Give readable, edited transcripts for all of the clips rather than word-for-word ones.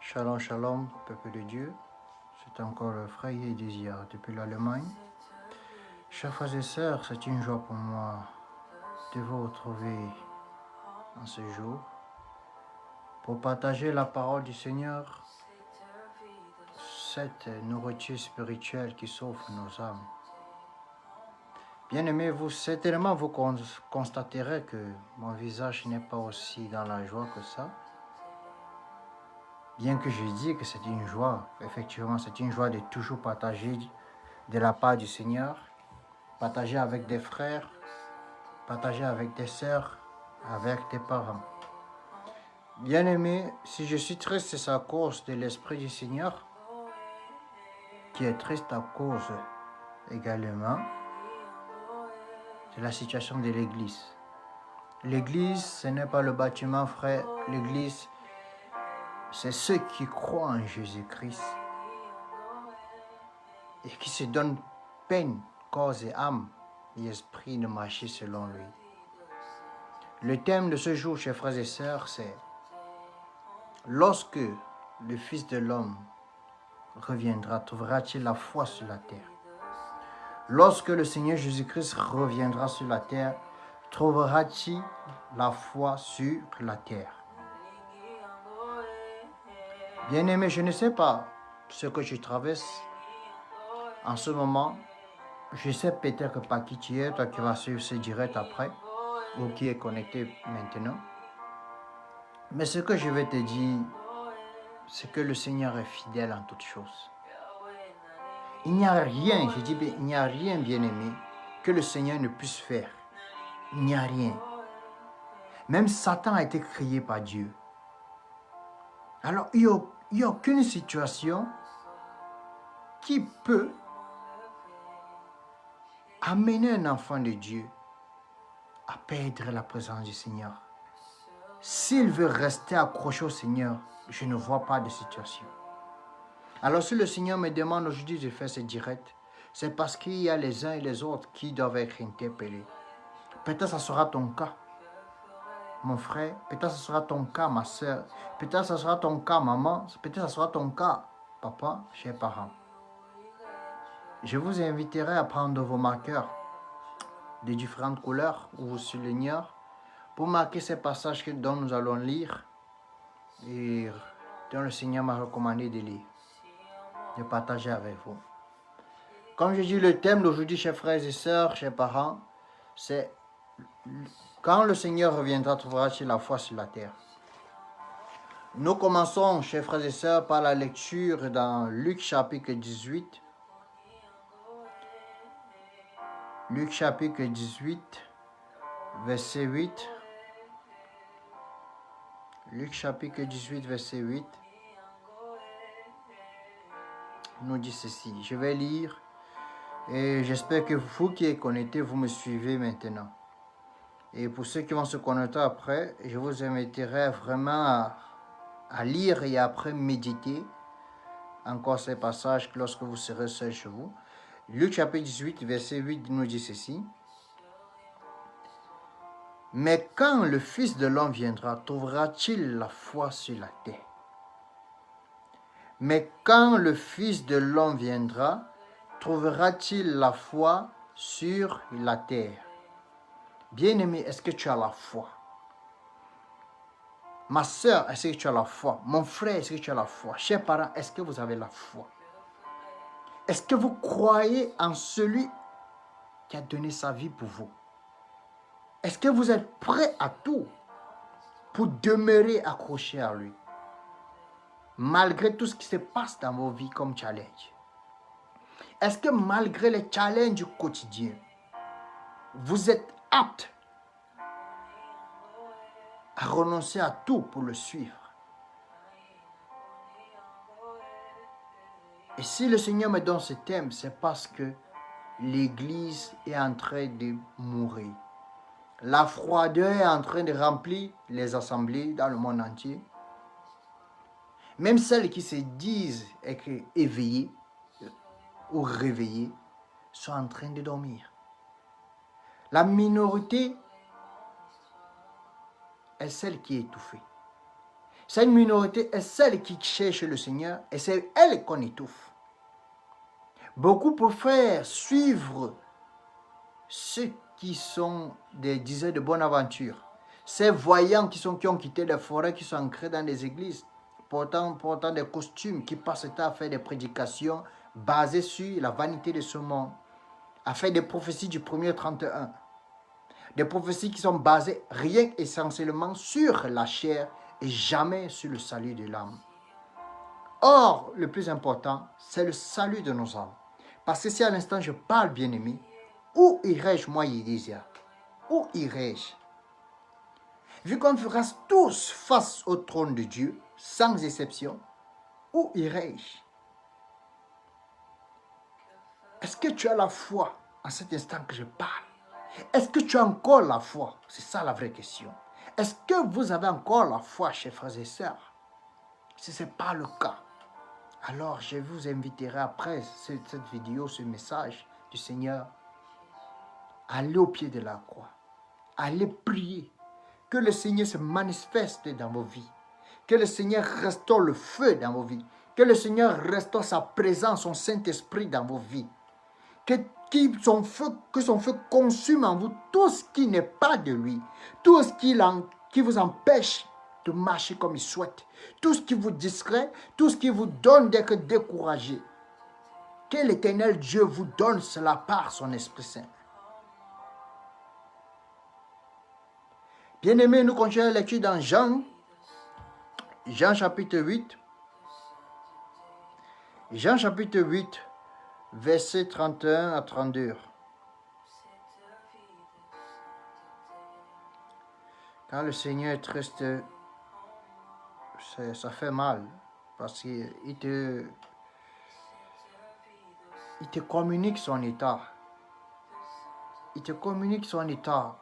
Shalom, shalom, peuple de Dieu. C'est encore le frère Désir depuis l'Allemagne. Chers frères et sœurs, c'est une joie pour moi de vous retrouver en ce jour pour partager la parole du Seigneur, cette nourriture spirituelle qui sauve nos âmes. Bien-aimés, certainement vous constaterez que mon visage n'est pas aussi dans la joie que ça. Bien que je dise que c'est une joie, effectivement, c'est une joie de toujours partager de la part du Seigneur, partager avec des frères, partager avec des sœurs, avec des parents. Bien-aimés, si je suis triste, c'est à cause de l'Esprit du Seigneur, qui est triste à cause également de la situation de l'Église. L'Église, ce n'est pas le bâtiment, frère. L'Église, c'est ceux qui croient en Jésus-Christ et qui se donnent peine, corps et âme et esprit de marcher selon lui. Le thème de ce jour, chers frères et sœurs, c'est « Lorsque le Fils de l'homme reviendra, trouvera-t-il la foi sur la terre ?» Lorsque le Seigneur Jésus-Christ reviendra sur la terre, trouvera-t-il la foi sur la terre? Bien-aimé, je ne sais pas ce que tu traverses en ce moment. Je sais peut-être pas qui tu es, toi qui vas suivre ce direct après, ou qui est connecté maintenant. Mais ce que je vais te dire, c'est que le Seigneur est fidèle en toutes choses. Il n'y a rien, je dis bien, il n'y a rien, bien-aimé, que le Seigneur ne puisse faire. Il n'y a rien. Même Satan a été créé par Dieu. Alors, il n'y a aucune situation qui peut amener un enfant de Dieu à perdre la présence du Seigneur. S'il veut rester accroché au Seigneur, je ne vois pas de situation. Alors si le Seigneur me demande aujourd'hui de faire ce direct, c'est parce qu'il y a les uns et les autres qui doivent être interpellés. Peut-être ça sera ton cas, mon frère. Peut-être ça sera ton cas, ma soeur. Peut-être ça sera ton cas, maman. Peut-être ça sera ton cas, papa, chers parents. Je vous inviterai à prendre vos marqueurs de différentes couleurs ou vos souligneurs pour marquer ces passages dont nous allons lire et dont le Seigneur m'a recommandé de lire, de partager avec vous. Comme je dis, le thème d'aujourd'hui, chers frères et sœurs, chers parents, c'est « Quand le Seigneur reviendra, trouvera-t-il la foi sur la terre ?» Nous commençons, chers frères et sœurs, par la lecture dans Luc chapitre 18. Luc chapitre 18, verset 8. Luc chapitre 18, verset 8. Nous dit ceci. Je vais lire et j'espère que vous qui êtes connectés, vous me suivez maintenant. Et pour ceux qui vont se connecter après, je vous inviterai vraiment à lire et après méditer encore ces passages lorsque vous serez seul chez vous. Luc chapitre 18, verset 8 nous dit ceci. « Mais quand le Fils de l'homme viendra, trouvera-t-il la foi sur la terre ?» Mais quand le Fils de l'homme viendra, trouvera-t-il la foi sur la terre? Bien-aimé, est-ce que tu as la foi? Ma soeur, est-ce que tu as la foi? Mon frère, est-ce que tu as la foi? Chers parents, est-ce que vous avez la foi? Est-ce que vous croyez en celui qui a donné sa vie pour vous? Est-ce que vous êtes prêts à tout pour demeurer accroché à lui? Malgré tout ce qui se passe dans vos vies comme challenge. Est-ce que malgré les challenges du quotidien, vous êtes apte à renoncer à tout pour le suivre? Et si le Seigneur me donne ce thème, c'est parce que l'Église est en train de mourir. La froideur est en train de remplir les assemblées dans le monde entier. Même celles qui se disent éveillées ou réveillées sont en train de dormir. La minorité est celle qui est étouffée. Cette minorité est celle qui cherche le Seigneur et c'est elle qu'on étouffe. Beaucoup préfèrent suivre ceux qui sont des diseurs de bonne aventure. Ces voyants qui ont quitté les forêts, qui sont ancrés dans les églises, portant des costumes, qui passent le temps à faire des prédications basées sur la vanité de ce monde, à faire des prophéties du 1er 31. Des prophéties qui sont basées rien essentiellement sur la chair et jamais sur le salut de l'âme. Or, le plus important, c'est le salut de nos âmes. Parce que si à l'instant je parle, bien-aimé, où irai-je, moi, Yédésia? Où irai-je? Vu qu'on fera tous face au trône de Dieu, sans exception, où irai-je? Est-ce que tu as la foi en cet instant que je parle? Est-ce que tu as encore la foi? C'est ça la vraie question. Est-ce que vous avez encore la foi, chers frères et sœurs? Si ce n'est pas le cas, alors je vous inviterai après cette vidéo, ce message du Seigneur, à aller au pied de la croix, à aller prier, que le Seigneur se manifeste dans vos vies, que le Seigneur restaure le feu dans vos vies, que le Seigneur restaure sa présence, son Saint-Esprit dans vos vies, que son feu consume en vous tout ce qui n'est pas de lui, tout ce qui vous empêche de marcher comme il souhaite, tout ce qui vous distrait, tout ce qui vous donne d'être découragé. Que l'Éternel Dieu vous donne cela par son Esprit Saint. Bien-aimés, nous continuons la lecture dans Jean chapitre 8. Jean chapitre 8, versets 31 à 32. Quand le Seigneur est triste, ça fait mal, parce qu'il te communique son état. Il te communique son état.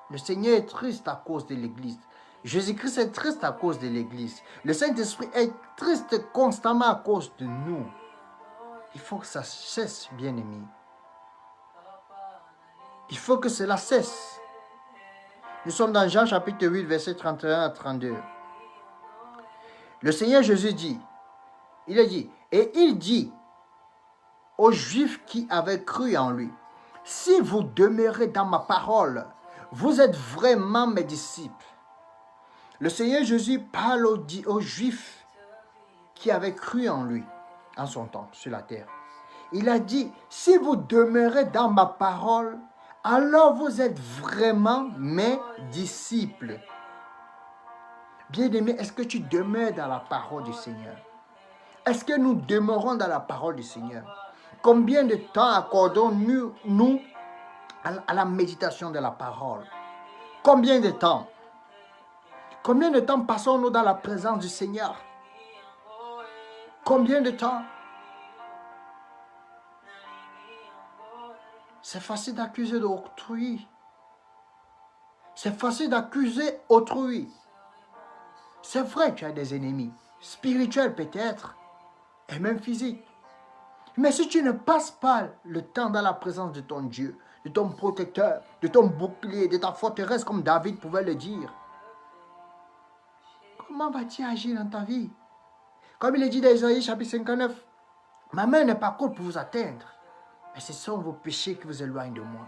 Le Seigneur est triste à cause de l'Église. Jésus-Christ est triste à cause de l'Église. Le Saint-Esprit est triste constamment à cause de nous. Il faut que ça cesse, bien-aimés. Il faut que cela cesse. Nous sommes dans Jean chapitre 8, versets 31 à 32. Le Seigneur Jésus dit, il dit aux Juifs qui avaient cru en lui, « Si vous demeurez dans ma parole, vous êtes vraiment mes disciples. » Le Seigneur Jésus parle aux Juifs qui avaient cru en lui, en son temps, sur la terre. Il a dit, si vous demeurez dans ma parole, alors vous êtes vraiment mes disciples. Bien-aimé, est-ce que tu demeures dans la parole du Seigneur? Est-ce que nous demeurons dans la parole du Seigneur? Combien de temps accordons-nous à la méditation de la parole? Combien de temps? Combien de temps passons-nous dans la présence du Seigneur? Combien de temps? C'est facile d'accuser autrui. C'est facile d'accuser autrui. C'est vrai que tu as des ennemis, spirituels peut-être, et même physiques. Mais si tu ne passes pas le temps dans la présence de ton Dieu, de ton protecteur, de ton bouclier, de ta forteresse, comme David pouvait le dire, comment vas-tu agir dans ta vie? Comme il est dit dans Isaïe chapitre 59, ma main n'est pas courte pour vous atteindre, mais ce sont vos péchés qui vous éloignent de moi.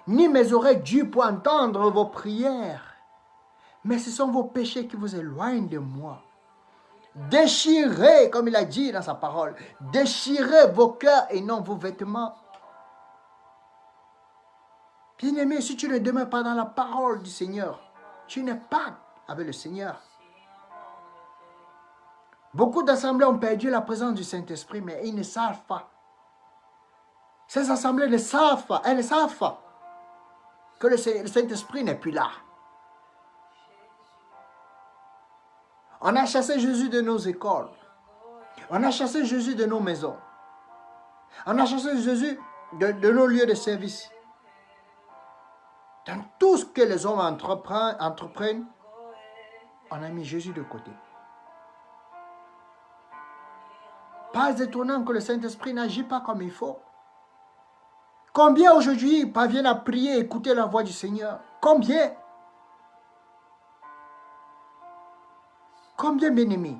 Ni mes oreilles dures pour entendre vos prières, mais ce sont vos péchés qui vous éloignent de moi. Déchirez, comme il a dit dans sa parole, déchirez vos cœurs et non vos vêtements. Bien-aimé, si tu ne demeures pas dans la parole du Seigneur, tu n'es pas avec le Seigneur. Beaucoup d'assemblées ont perdu la présence du Saint-Esprit, mais ils ne savent pas. Ces assemblées ne savent pas, elles ne savent pas que le Saint-Esprit n'est plus là. On a chassé Jésus de nos écoles. On a chassé Jésus de nos maisons. On a chassé Jésus de nos lieux de service. Dans tout ce que les hommes entreprennent, on a mis Jésus de côté. Pas étonnant que le Saint-Esprit n'agit pas comme il faut. Combien aujourd'hui parviennent à prier et écouter la voix du Seigneur? Combien? Combien, bien-aimé,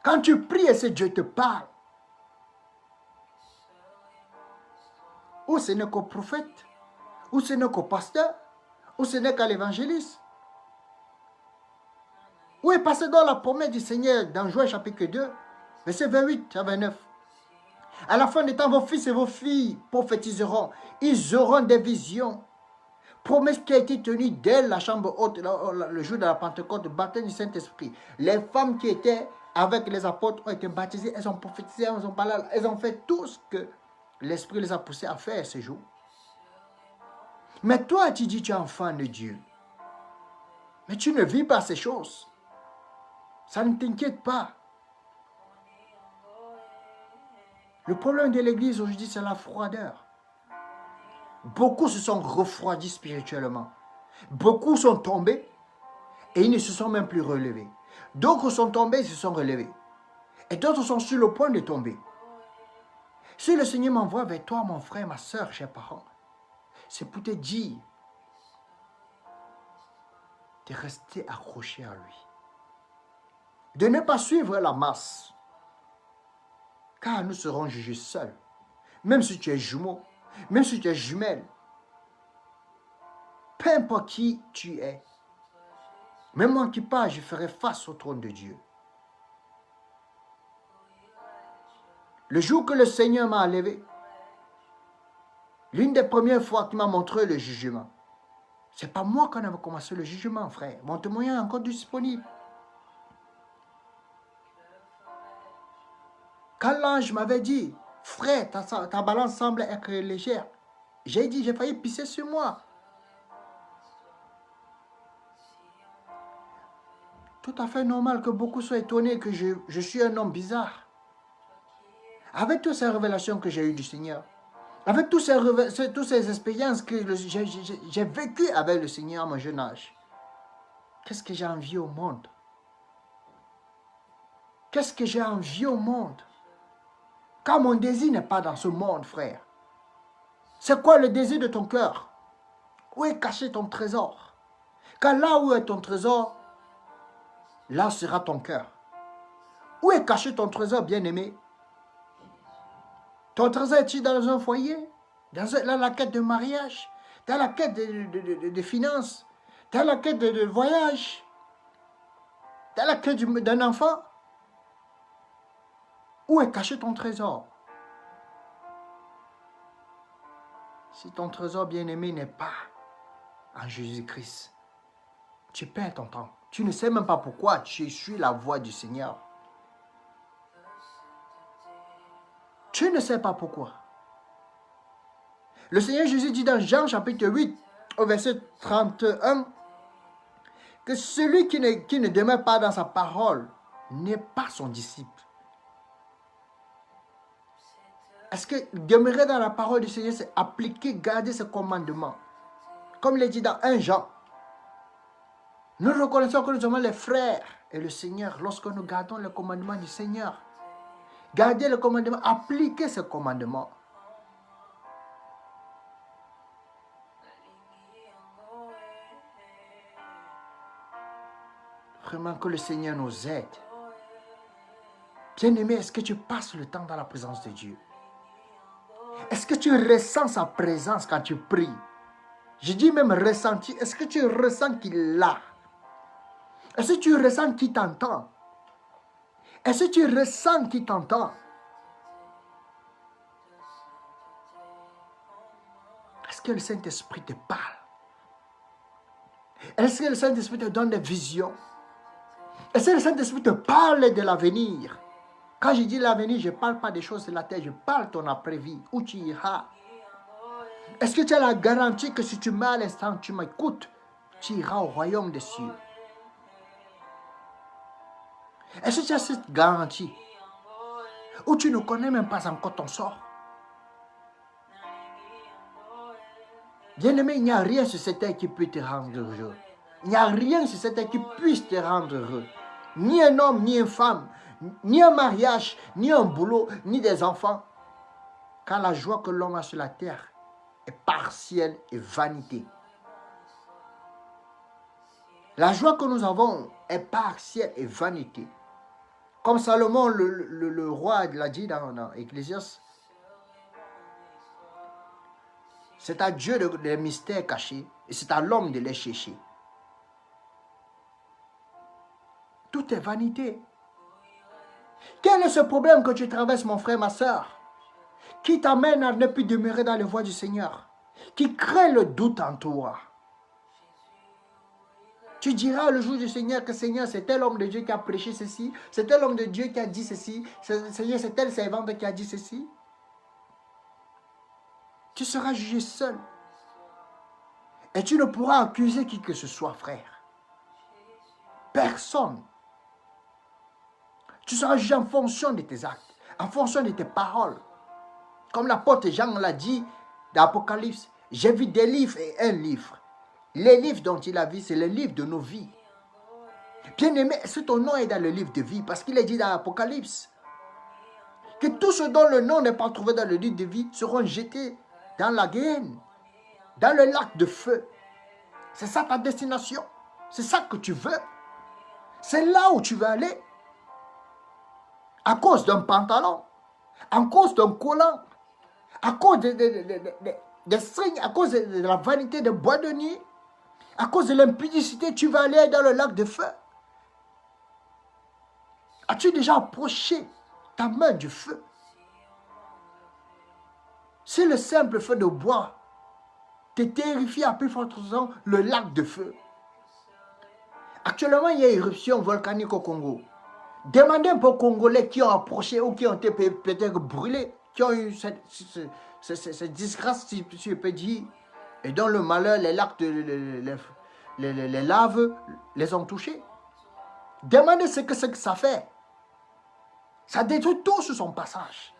quand tu pries et ce Dieu te parle, ou ce n'est qu'au prophète, ou ce n'est qu'au pasteur, ou ce n'est qu'à l'évangéliste. Où est passé dans la promesse du Seigneur dans Joël chapitre 2, verset 28 à 29. À la fin des temps, vos fils et vos filles prophétiseront. Ils auront des visions. Promesse qui a été tenue dès la chambre haute, le jour de la Pentecôte, le baptême du Saint-Esprit. Les femmes qui étaient avec les apôtres ont été baptisées, elles ont prophétisé, elles ont parlé, elles ont fait tout ce que l'Esprit les a poussées à faire ce jour. Mais toi, tu dis tu es enfant de Dieu. Mais tu ne vis pas ces choses. Ça ne t'inquiète pas. Le problème de l'Église aujourd'hui, c'est la froideur. Beaucoup se sont refroidis spirituellement. Beaucoup sont tombés et ils ne se sont même plus relevés. D'autres sont tombés et se sont relevés. Et d'autres sont sur le point de tomber. Si le Seigneur m'envoie vers toi, mon frère, ma soeur, chers parents, c'est pour te dire de rester accroché à lui. De ne pas suivre la masse. Car nous serons jugés seuls. Même si tu es jumeau, même si tu es jumelle. Peu importe qui tu es. Même moi qui parle, je ferai face au trône de Dieu. Le jour que le Seigneur m'a levé, l'une des premières fois qu'il m'a montré le jugement, c'est pas moi qu'on avait commencé le jugement, frère. Mon témoignage est encore disponible. Quand l'ange m'avait dit, frère, ta balance semble être légère, j'ai dit, j'ai failli pisser sur moi. Tout à fait normal que beaucoup soient étonnés que je suis un homme bizarre. Avec toutes ces révélations que j'ai eues du Seigneur, avec toutes ces expériences que j'ai vécues avec le Seigneur à mon jeune âge, qu'est-ce que j'ai envie au monde? Qu'est-ce que j'ai envie au monde? Car mon désir n'est pas dans ce monde, frère. C'est quoi le désir de ton cœur? Où est caché ton trésor? Car là où est ton trésor, là sera ton cœur. Où est caché ton trésor, bien-aimé? Ton trésor est-il dans un foyer? Dans la quête de mariage? Dans la quête de finances? Dans la quête de voyage? Dans la quête d'un enfant? Où est caché ton trésor? Si ton trésor bien-aimé n'est pas en Jésus-Christ, tu perds ton temps. Tu ne sais même pas pourquoi tu suis la voie du Seigneur. Tu ne sais pas pourquoi. Le Seigneur Jésus dit dans Jean chapitre 8, au verset 31, que celui qui ne demeure pas dans sa parole n'est pas son disciple. Est-ce que demeurer dans la parole du Seigneur, c'est appliquer, garder ses commandements? Comme il est dit dans 1 Jean, nous reconnaissons que nous sommes les frères et le Seigneur lorsque nous gardons les commandements du Seigneur. Garder les commandements, appliquer ces commandements. Vraiment que le Seigneur nous aide. Bien-aimé, est-ce que tu passes le temps dans la présence de Dieu? Est-ce que tu ressens sa présence quand tu pries? Je dis même ressenti. Est-ce que tu ressens qu'il est là? Est-ce que tu ressens qu'il t'entend? Est-ce que tu ressens qu'il t'entend? Est-ce que le Saint-Esprit te parle? Est-ce que le Saint-Esprit te donne des visions? Est-ce que le Saint-Esprit te parle de l'avenir? Quand je dis l'avenir, je ne parle pas des choses de la terre, je parle de ton après-vie, où tu iras. Est-ce que tu as la garantie que si tu mets à l'instant, tu m'écoutes, tu iras au royaume des cieux? Est-ce que tu as cette garantie où tu ne connais même pas encore ton sort? Bien-aimé, il n'y a rien sur cette terre qui peut te rendre heureux. Il n'y a rien sur cette terre qui puisse te rendre heureux. Ni un homme, ni une femme, ni un mariage, ni un boulot, ni des enfants. Car la joie que l'homme a sur la terre est partielle et vanité. La joie que nous avons est partielle et vanité. Comme Salomon, le roi, l'a dit dans Ecclésiaste, c'est à Dieu les mystères cachés et c'est à l'homme de les chercher. Tout est vanité. Quel est ce problème que tu traverses, mon frère, ma soeur, qui t'amène à ne plus demeurer dans les voies du Seigneur, qui crée le doute en toi? Tu diras le jour du Seigneur que Seigneur, c'est tel homme de Dieu qui a prêché ceci, c'est tel homme de Dieu qui a dit ceci, Seigneur, c'est telle servante qui a dit ceci. Tu seras jugé seul. Et tu ne pourras accuser qui que ce soit, frère. Personne. Tu seras jugé en fonction de tes actes, en fonction de tes paroles. Comme l'apôtre Jean l'a dit dans l'Apocalypse, j'ai vu des livres et un livre. Les livres dont il a vu, c'est les livres de nos vies. Bien-aimé, est-ce que ton nom est dans le livre de vie? Parce qu'il est dit dans l'Apocalypse que tous ceux dont le nom n'est pas trouvé dans le livre de vie seront jetés dans la guéhenne, dans le lac de feu. C'est ça ta destination. C'est ça que tu veux. C'est là où tu veux aller. À cause d'un pantalon, à cause d'un collant, à cause des strings, à cause de la vanité de bois de nuit, à cause de l'impudicité, tu vas aller dans le lac de feu. As-tu déjà approché ta main du feu? C'est le simple feu de bois te terrifie à plus forte raison le lac de feu. Actuellement, il y a une éruption volcanique au Congo. Demandez un peu aux Congolais qui ont approché ou qui ont été peut-être brûlés, qui ont eu cette disgrâce, si je peux dire, et dont le malheur, les lacs, les laves les ont touchés. Demandez ce que ça fait. Ça détruit tout sur son passage.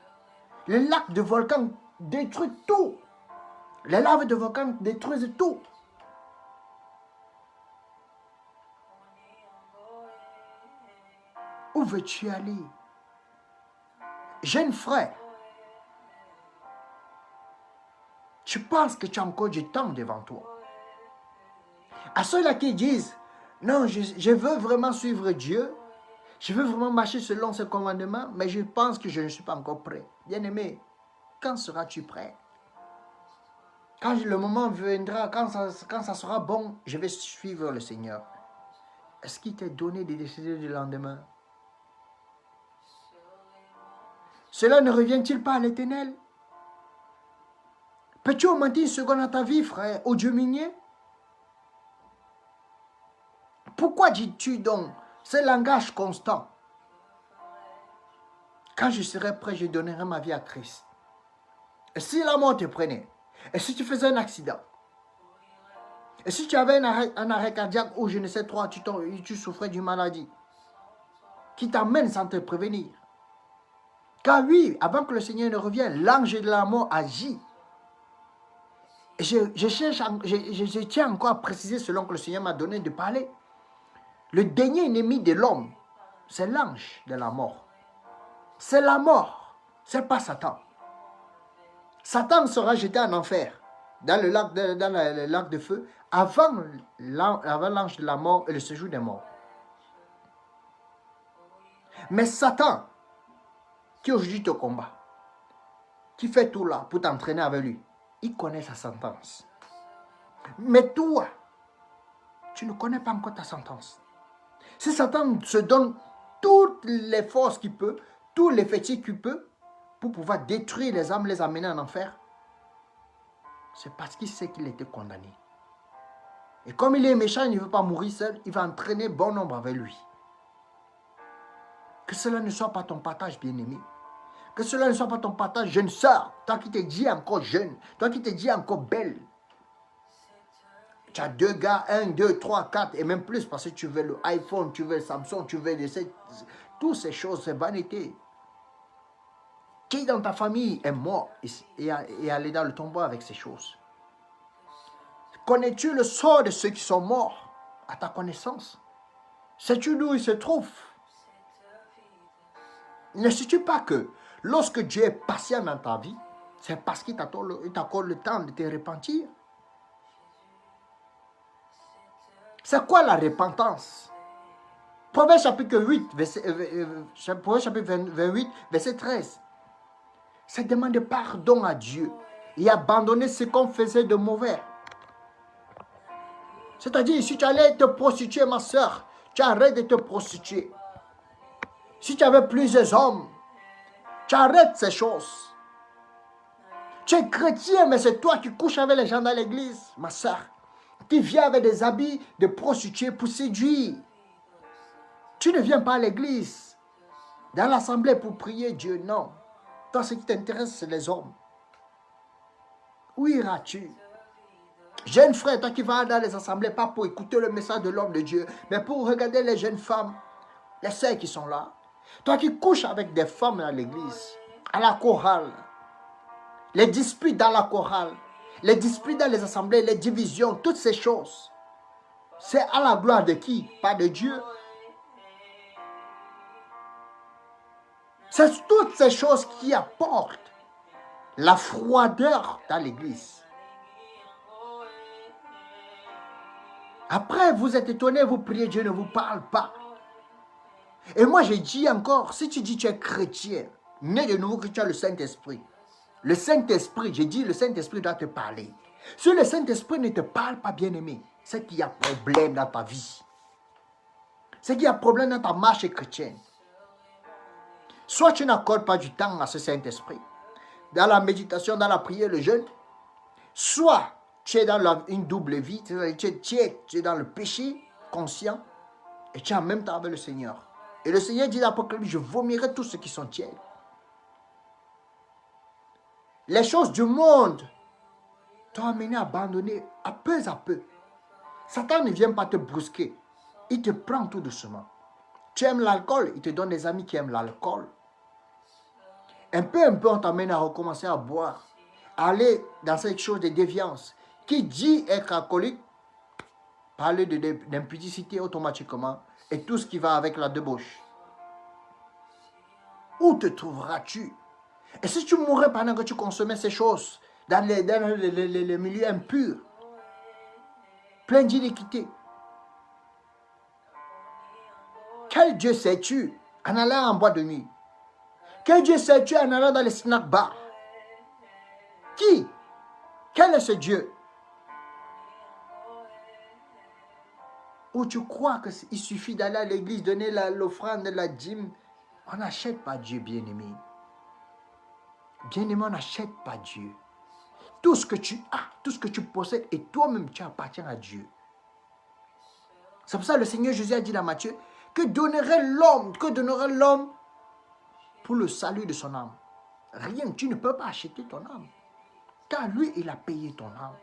Les lacs de volcan détruisent tout. Les laves de volcan détruisent tout. Où veux-tu aller? Jeune frère, tu penses que tu as encore du temps devant toi. À ceux-là qui disent, non, je veux vraiment suivre Dieu, je veux vraiment marcher selon ses commandements, mais je pense que je ne suis pas encore prêt. Bien-aimé, quand seras-tu prêt? Quand le moment viendra, quand ça sera bon, je vais suivre le Seigneur. Est-ce qu'il t'est donné de décider du lendemain? Cela ne revient-il pas à l'Éternel? Peux-tu augmenter une seconde à ta vie, frère, au Dieu minier? Pourquoi dis-tu donc ce langage constant? Quand je serai prêt, je donnerai ma vie à Christ. Et si la mort te prenait? Et si tu faisais un accident? Et si tu avais un arrêt cardiaque ou je ne sais trop, tu souffrais d'une maladie qui t'amène sans te prévenir? Car oui, avant que le Seigneur ne revienne, l'ange de la mort agit. Et je tiens encore à préciser selon que le Seigneur m'a donné de parler. Le dernier ennemi de l'homme, c'est l'ange de la mort. C'est la mort, c'est pas Satan. Satan sera jeté en enfer, dans le lac de feu, avant l'ange de la mort et le séjour des morts. Mais Satan, qui aujourd'hui te combat, qui fait tout là pour t'entraîner avec lui, il connaît sa sentence. Mais toi, tu ne connais pas encore ta sentence. Si Satan se donne toutes les forces qu'il peut, tous les fétiches qu'il peut, pour pouvoir détruire les âmes, les amener en enfer, c'est parce qu'il sait qu'il était condamné. Et comme il est méchant, il ne veut pas mourir seul, il va entraîner bon nombre avec lui. Que cela ne soit pas ton partage, bien-aimé. Que cela ne soit pas ton partage, jeune sœur, toi qui te dis encore jeune, toi qui te dis encore belle. Tu as 2 gars, 1, 2, 3, 4 et même plus parce que tu veux le iPhone, tu veux le Samsung, tu veux toutes ces choses, c'est vanité. Qui dans ta famille est mort et allé dans le tombeau avec ces choses? Connais-tu le sort de ceux qui sont morts à ta connaissance? Sais-tu d'où ils se trouvent? Ne sais-tu pas que lorsque Dieu est patient dans ta vie, c'est parce qu'il t'accorde le temps de te repentir? C'est quoi la repentance? Proverbe chapitre 8, Proverbe chapitre 28, verset 13. C'est demander pardon à Dieu et abandonner ce qu'on faisait de mauvais. C'est-à-dire, si tu allais te prostituer, ma soeur, tu arrêtes de te prostituer. Si tu avais plusieurs hommes, tu arrêtes ces choses. Tu es chrétien, mais c'est toi qui couches avec les gens dans l'église, ma soeur. Qui viens avec des habits de prostituée pour séduire. Tu ne viens pas à l'église, dans l'assemblée pour prier Dieu, non. Toi, ce qui t'intéresse, c'est les hommes. Où iras-tu? Jeune frère, toi qui vas dans les assemblées, pas pour écouter le message de l'homme de Dieu, mais pour regarder les jeunes femmes, les sœurs qui sont là. Toi qui couches avec des femmes dans l'église, à la chorale, les disputes dans la chorale, les disputes dans les assemblées, les divisions, toutes ces choses. C'est à la gloire de qui? Pas de Dieu. C'est toutes ces choses qui apportent la froideur dans l'église. Après, vous êtes étonné, vous priez, Dieu ne vous parle pas. Et moi, je dis encore, si tu dis que tu es chrétien, né de nouveau, que tu as le Saint-Esprit. Le Saint-Esprit, j'ai dit, le Saint-Esprit doit te parler. Si le Saint-Esprit ne te parle pas, bien-aimé, c'est qu'il y a problème dans ta vie. C'est qu'il y a problème dans ta marche chrétienne. Soit tu n'accordes pas du temps à ce Saint-Esprit, dans la méditation, dans la prière, le jeûne, soit tu es dans une double vie, tu es dans le péché conscient, et tu es en même temps avec le Seigneur. Et le Seigneur dit dans l'Apocalypse, je vomirai tous ceux qui sont tièdes. Les choses du monde t'ont amené à abandonner à peu. Satan ne vient pas te brusquer. Il te prend tout doucement. Tu aimes l'alcool, il te donne des amis qui aiment l'alcool. Un peu, on t'amène à recommencer à boire. À aller dans cette chose de déviance. Qui dit être alcoolique, parler d'impudicité automatiquement et tout ce qui va avec la débauche. Où te trouveras-tu? Et si tu mourrais pendant que tu consommais ces choses, dans les milieux impurs, plein d'iniquité, quel Dieu sais-tu en allant en boîte de nuit? Quel Dieu sais-tu en allant dans les snack bars? Qui? Quel est ce Dieu? Ou tu crois qu'il suffit d'aller à l'église, donner l'offrande, la dîme? On n'achète pas Dieu, bien-aimé. Bien-aimé, on n'achète pas Dieu. Tout ce que tu as, tout ce que tu possèdes, et toi-même, tu appartiens à Dieu. C'est pour ça que le Seigneur Jésus a dit dans Matthieu, que donnerait l'homme pour le salut de son âme? Rien, tu ne peux pas acheter ton âme. Car lui, il a payé ton âme.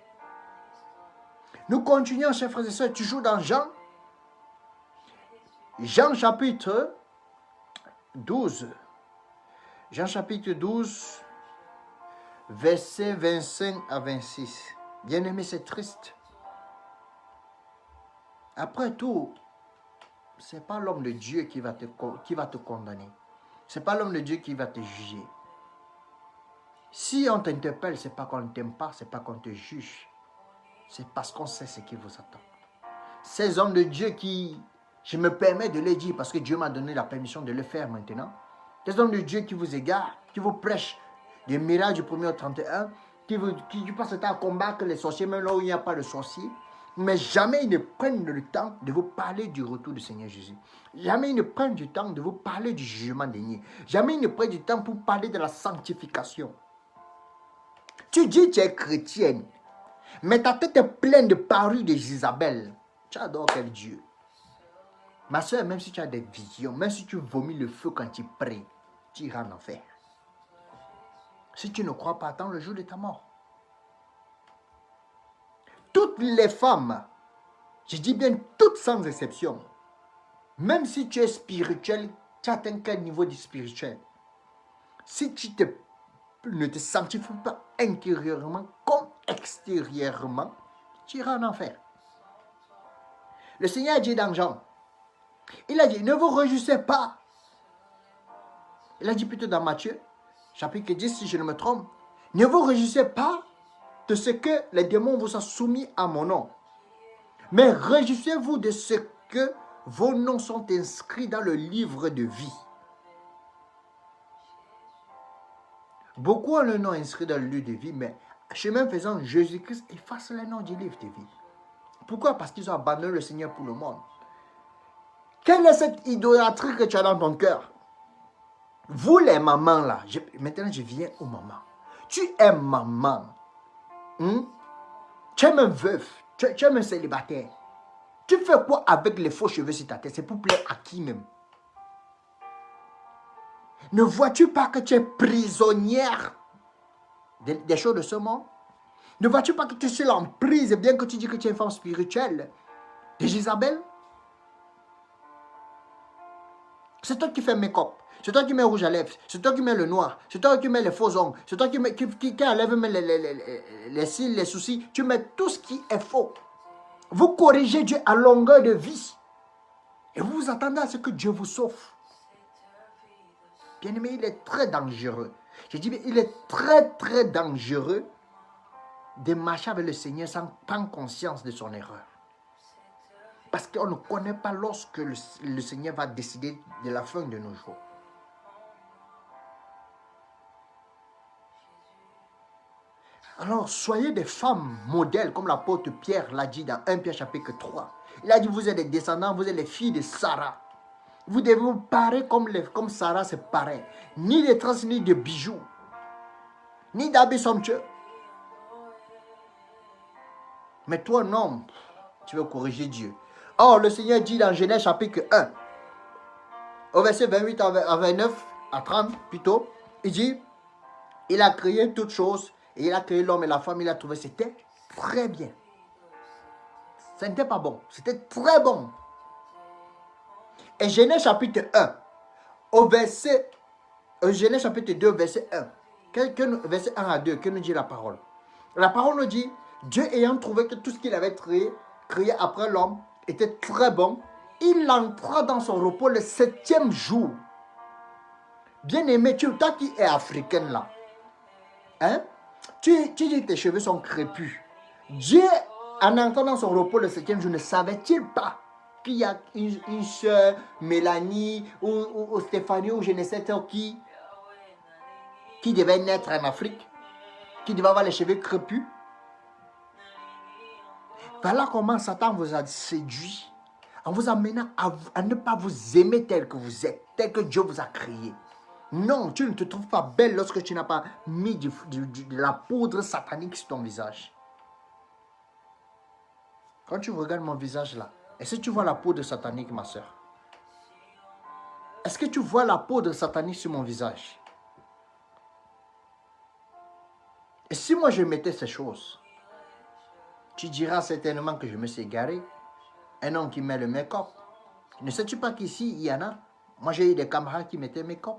Nous continuons, chers frères et sœurs, toujours dans Jean. Jean chapitre 12. Jean chapitre 12, versets 25 à 26. Bien-aimé, c'est triste. Après tout, ce n'est pas l'homme de Dieu qui va te condamner. Ce n'est pas l'homme de Dieu qui va te juger. Si on t'interpelle, ce n'est pas qu'on ne t'aime pas, ce n'est pas qu'on te juge. C'est parce qu'on sait ce qui vous attend. Ces hommes de Dieu qui, je me permets de le dire parce que Dieu m'a donné la permission de le faire maintenant. Ces hommes de Dieu qui vous égarent, qui vous prêchent des miracles du 1er au 31, qui passent le temps à combattre les sorciers, même là où il n'y a pas de sorciers. Mais jamais ils ne prennent le temps de vous parler du retour du Seigneur Jésus. Jamais ils ne prennent du temps de vous parler du jugement dernier. Jamais ils ne prennent du temps pour parler de la sanctification. Tu dis que tu es chrétienne, mais ta tête est pleine de parures de Jézabel. Tu adores quel Dieu? Ma soeur, même si tu as des visions, même si tu vomis le feu quand tu pries, tu iras en enfer. Si tu ne crois pas, attends le jour de ta mort. Toutes les femmes, je dis bien toutes sans exception, même si tu es spirituel, tu atteins quel niveau de spirituel? Si tu ne te sanctifies pas intérieurement comme extérieurement, tu iras en enfer. Le Seigneur a dit dans Jean, il a dit, ne vous réjouissez pas. Il a dit plutôt dans Matthieu, chapitre 10, si je ne me trompe, ne vous réjouissez pas de ce que les démons vous ont soumis à mon nom. Mais réjouissez-vous de ce que vos noms sont inscrits dans le livre de vie. Beaucoup ont le nom inscrit dans le livre de vie, mais chemin faisant, Jésus-Christ efface le nom du livre de vie. Pourquoi? Parce qu'ils ont abandonné le Seigneur pour le monde. Quelle est cette idolâtrie que tu as dans ton cœur? Vous les mamans là, maintenant je viens aux mamans. Tu es maman. Tu es même veuve. Tu es même célibataire. Tu fais quoi avec les faux cheveux sur ta tête? C'est pour plaire à qui même? Ne vois-tu pas que tu es prisonnière des choses de ce monde? Ne vois-tu pas que tu es sur l'emprise, bien que tu dis que tu es une femme spirituelle, de Jézabel? C'est toi qui fais make-up. C'est toi qui mets rouge à lèvres. C'est toi qui mets le noir. C'est toi qui mets les faux ongles. C'est toi qui enlève les cils, les soucis. Tu mets tout ce qui est faux. Vous corrigez Dieu à longueur de vie. Et vous vous attendez à ce que Dieu vous sauve. Bien-aimé, il est très dangereux. Je dis, il est très, très dangereux de marcher avec le Seigneur sans prendre conscience de son erreur. Parce qu'on ne connaît pas lorsque le Seigneur va décider de la fin de nos jours. Alors, soyez des femmes modèles, comme l'apôtre Pierre l'a dit dans 1 Pierre chapitre 3. Il a dit, vous êtes des descendants, vous êtes les filles de Sarah. Vous devez vous parer comme Sarah se paraît. Ni de traces, ni de bijoux. Ni d'habits somptueux. Mais toi, non. Tu veux corriger Dieu. Or, le Seigneur dit dans Genèse chapitre 1, au verset 28 à 29, à 30 plutôt, il dit, il a créé toutes choses, et il a créé l'homme et la femme, il a trouvé, c'était très bien. Ce n'était pas bon, c'était très bon. Et Genèse chapitre 1, Genèse chapitre 2, verset 1, verset 1 à 2, que nous dit la parole? La parole nous dit, Dieu ayant trouvé que tout ce qu'il avait créé après l'homme, était très bon, il entra dans son repos le 7e jour. Bien-aimé, toi qui es africaine là, hein? Tu dis que tes cheveux sont crépus. Dieu, en entrant dans son repos le 7e jour, ne savait-il pas qu'il y a une soeur, Mélanie, ou Stéphanie, ou je ne sais qui devait naître en Afrique, qui devait avoir les cheveux crépus? Voilà comment Satan vous a séduit, en vous amenant à ne pas vous aimer tel que vous êtes, tel que Dieu vous a créé. Non, tu ne te trouves pas belle lorsque tu n'as pas mis de la poudre satanique sur ton visage. Quand tu regardes mon visage là, est-ce que tu vois la poudre satanique, ma soeur? Est-ce que tu vois la poudre satanique sur mon visage? Et si moi je mettais ces choses, tu diras certainement que je me suis égaré. Un homme qui met le make-up. Ne sais-tu pas qu'ici, il y en a? Moi, j'ai eu des camarades qui mettaient make-up.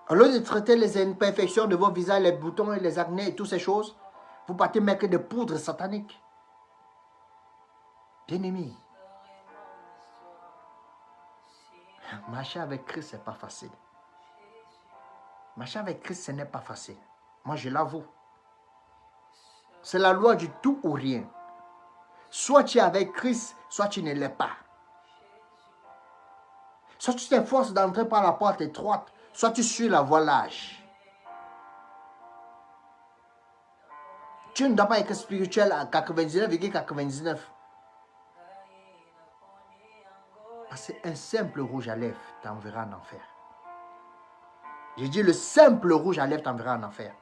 Au lieu de traiter les imperfections de vos visages, les boutons et les acnés et toutes ces choses, vous partez mettre des poudres sataniques. Bien-aimé, marcher avec Christ, ce n'est pas facile. Marcher avec Christ, ce n'est pas facile. Moi, je l'avoue. C'est la loi du tout ou rien. Soit tu es avec Christ, soit tu ne l'es pas. Soit tu t'efforces d'entrer par la porte étroite, soit tu suis la voie large. Tu ne dois pas être spirituel à 99,99. Parce qu'un simple rouge à lèvres t'enverra en enfer. J'ai dit le simple rouge à lèvres t'enverra en enfer.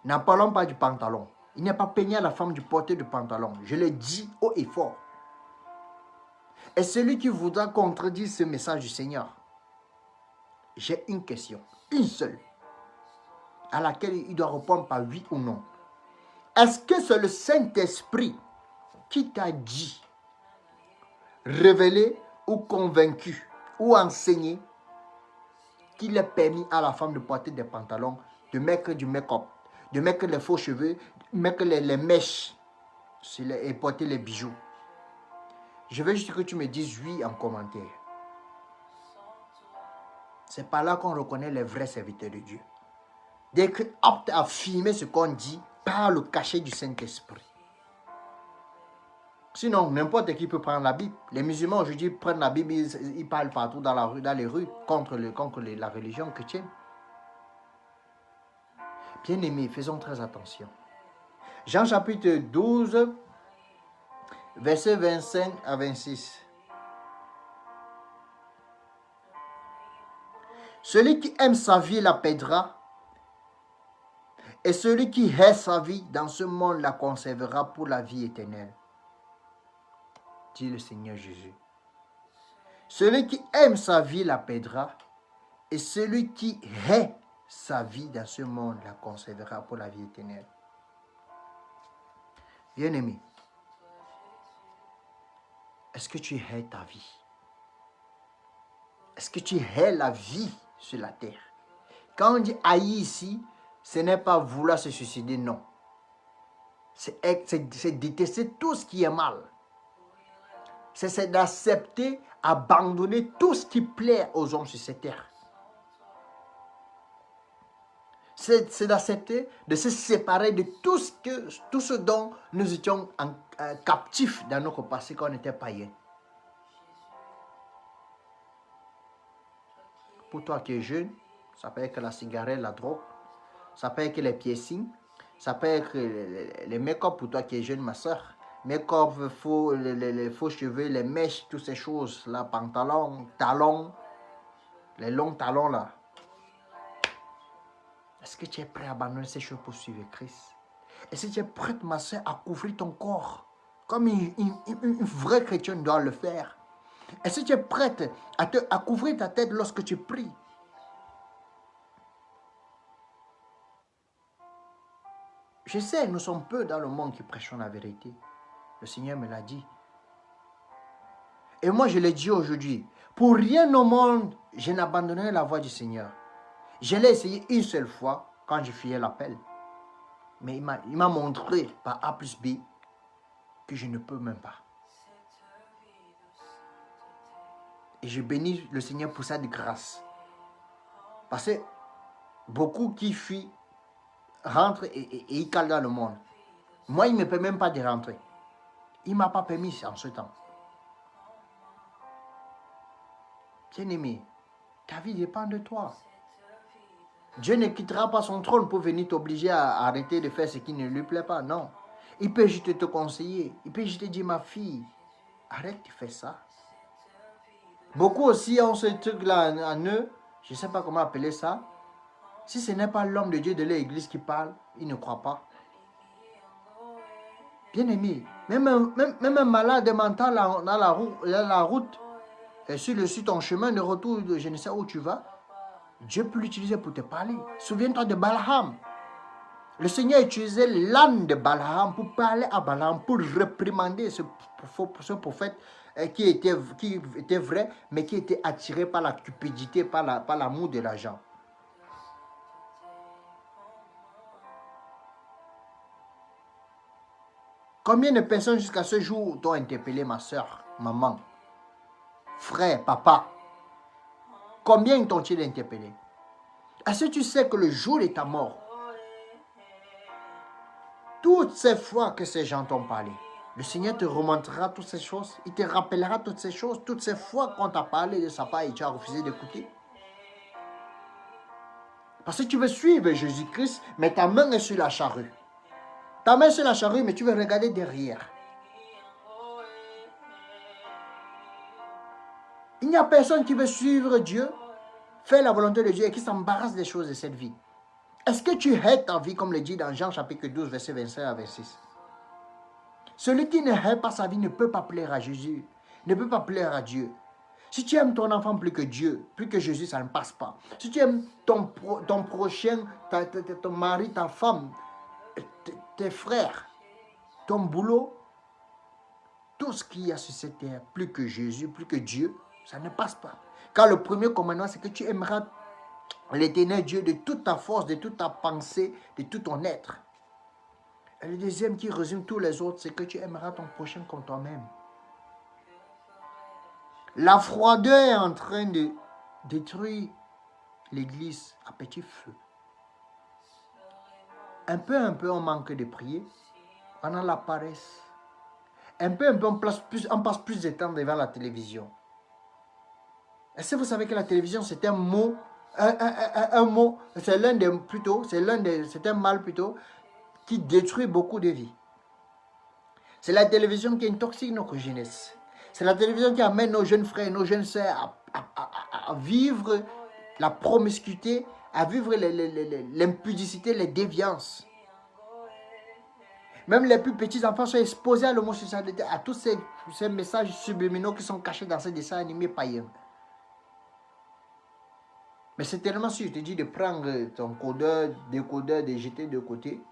N'en parlons pas du pantalon. Il n'est pas peigné à la femme du porteur du pantalon. Je le dis haut et fort. Et celui qui voudra contredire ce message du Seigneur, j'ai une question, une seule, à laquelle il doit répondre par oui ou non. Est-ce que c'est le Saint-Esprit qui t'a dit, révélé ou convaincu ou enseigné qu'il est permis à la femme de porter des pantalons, de mettre du make-up, de mettre les faux cheveux, de mettre les mèches et porter les bijoux? Je veux juste que tu me dises oui en commentaire. C'est par là qu'on reconnaît les vrais serviteurs de Dieu. d'être apte à affirmer ce qu'on dit par le cachet du Saint-Esprit. Sinon, n'importe qui peut prendre la Bible. Les musulmans aujourd'hui prennent la Bible, ils parlent partout dans la rue, dans les rues contre la religion chrétienne. Bien-aimés, faisons très attention. Jean chapitre 12, versets 25 à 26. Celui qui aime sa vie la perdra, et celui qui hait sa vie dans ce monde la conservera pour la vie éternelle. Dit le Seigneur Jésus. Celui qui aime sa vie la perdra, et celui qui hait sa vie dans ce monde la conservera pour la vie éternelle. Bien-aimé, est-ce que tu hais ta vie? Est-ce que tu hais la vie sur la terre? Quand on dit haïr ici, ce n'est pas vouloir se suicider, non. C'est détester tout ce qui est mal. C'est d'accepter, abandonner tout ce qui plaît aux hommes sur cette terre. C'est d'accepter de se séparer de tout ce dont nous étions captifs dans notre passé quand on était païens. Pour toi qui es jeune, ça peut être la cigarette, la drogue, ça peut être les piercings, ça peut être les make-up pour toi qui es jeune, ma soeur. Make-up, les faux cheveux, les mèches, toutes ces choses, là, pantalons, talons, les longs talons là. Est-ce que tu es prêt à abandonner ces choses pour suivre Christ? Est-ce que tu es prête, ma soeur, à couvrir ton corps comme une vraie chrétienne doit le faire? Est-ce que tu es prête à couvrir ta tête lorsque tu pries? Je sais, nous sommes peu dans le monde qui prêchons la vérité. Le Seigneur me l'a dit. Et moi, je l'ai dit aujourd'hui. Pour rien au monde, je n'abandonnerai la voie du Seigneur. Je l'ai essayé une seule fois quand je fuyais l'appel. Mais il m'a montré par A plus B que je ne peux même pas. Et je bénis le Seigneur pour sa grâce. Parce que beaucoup qui fuient rentrent et ils calent dans le monde. Moi, il ne me permet même pas de rentrer. Il ne m'a pas permis en ce temps. Bien-aimé, ta vie dépend de toi. Dieu ne quittera pas son trône pour venir t'obliger à arrêter de faire ce qui ne lui plaît pas. Non. Il peut juste te conseiller. Il peut juste te dire, ma fille, arrête de faire ça. Beaucoup aussi ont ce truc-là en eux. Je ne sais pas comment appeler ça. Si ce n'est pas l'homme de Dieu de l'église qui parle, ils ne croient pas. Bien-aimé, même un malade mental dans la route, et sur ton chemin de retour, je ne sais où tu vas, Dieu peut l'utiliser pour te parler. Souviens-toi de Balaam. Le Seigneur utilisait l'âne de Balaam pour parler à Balaam, pour réprimander ce prophète qui était vrai, mais qui était attiré par la cupidité, par l'amour de l'argent. Combien de personnes jusqu'à ce jour t'ont interpellé, ma soeur, maman, frère, papa? Combien t'ont-ils interpellé? Est-ce que tu sais que le jour de ta mort, toutes ces fois que ces gens t'ont parlé, le Seigneur te remontera toutes ces choses, il te rappellera toutes ces choses, toutes ces fois qu'on t'a parlé de sa part et tu as refusé d'écouter? Parce que tu veux suivre Jésus-Christ, mais ta main est sur la charrue. Ta main est sur la charrue, mais tu veux regarder derrière. Il n'y a personne qui veut suivre Dieu, faire la volonté de Dieu et qui s'embarrasse des choses de cette vie. Est-ce que tu hais ta vie, comme le dit dans Jean chapitre 12, verset 25 à 26? Celui qui ne hait pas sa vie ne peut pas plaire à Jésus, ne peut pas plaire à Dieu. Si tu aimes ton enfant plus que Dieu, plus que Jésus, ça ne passe pas. Si tu aimes ton prochain, ton mari, ta femme, tes frères, ton boulot, tout ce qu'il y a sur cette terre, plus que Jésus, plus que Dieu, ça ne passe pas. Car le premier commandement, c'est que tu aimeras l'Éternel Dieu de toute ta force, de toute ta pensée, de tout ton être. Et le deuxième qui résume tous les autres, c'est que tu aimeras ton prochain comme toi-même. La froideur est en train de détruire l'Église à petit feu. un peu, on manque de prier. On a la paresse. Un peu, on passe plus de temps devant la télévision. Est-ce que vous savez que la télévision, c'est un mot, un mot, c'est l'un des, plutôt, c'est un mal plutôt, qui détruit beaucoup de vies. C'est la télévision qui intoxique notre jeunesse. C'est la télévision qui amène nos jeunes frères et nos jeunes sœurs à vivre la promiscuité, à vivre l'impudicité, les déviances. Même les plus petits enfants sont exposés à l'homosexualité, à tous ces messages subliminaux qui sont cachés dans ces dessins animés païens. Mais c'est tellement sûr, je te dis de prendre ton codeur, décodeur, de jeter de côté,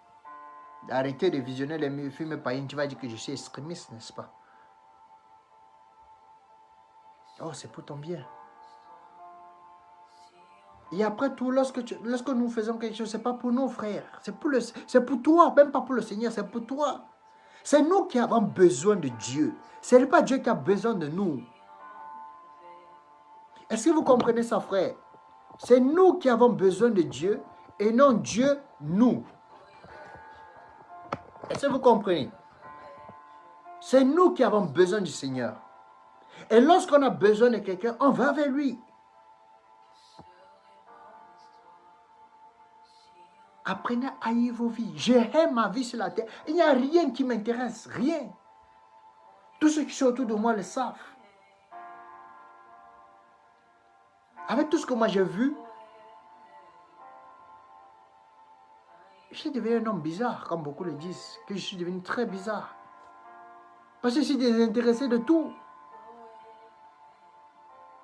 d'arrêter de visionner les films païens, tu vas dire que je suis extrémiste, n'est-ce pas? Oh, c'est pour ton bien. Et après tout, lorsque nous faisons quelque chose, ce n'est pas pour nos frères, c'est pour toi, même pas pour le Seigneur, c'est pour toi. C'est nous qui avons besoin de Dieu. Ce n'est pas Dieu qui a besoin de nous. Est-ce que vous comprenez ça, frère? C'est nous qui avons besoin de Dieu et non Dieu, nous. Est-ce que vous comprenez? C'est nous qui avons besoin du Seigneur. Et lorsqu'on a besoin de quelqu'un, on va vers lui. Apprenez à haïr vos vies. J'aime ma vie sur la terre. Il n'y a rien qui m'intéresse. Rien. Tous ceux qui sont autour de moi le savent. Avec tout ce que moi j'ai vu, je suis devenu un homme bizarre, comme beaucoup le disent. Que je suis devenu très bizarre. Parce que je suis désintéressé de tout.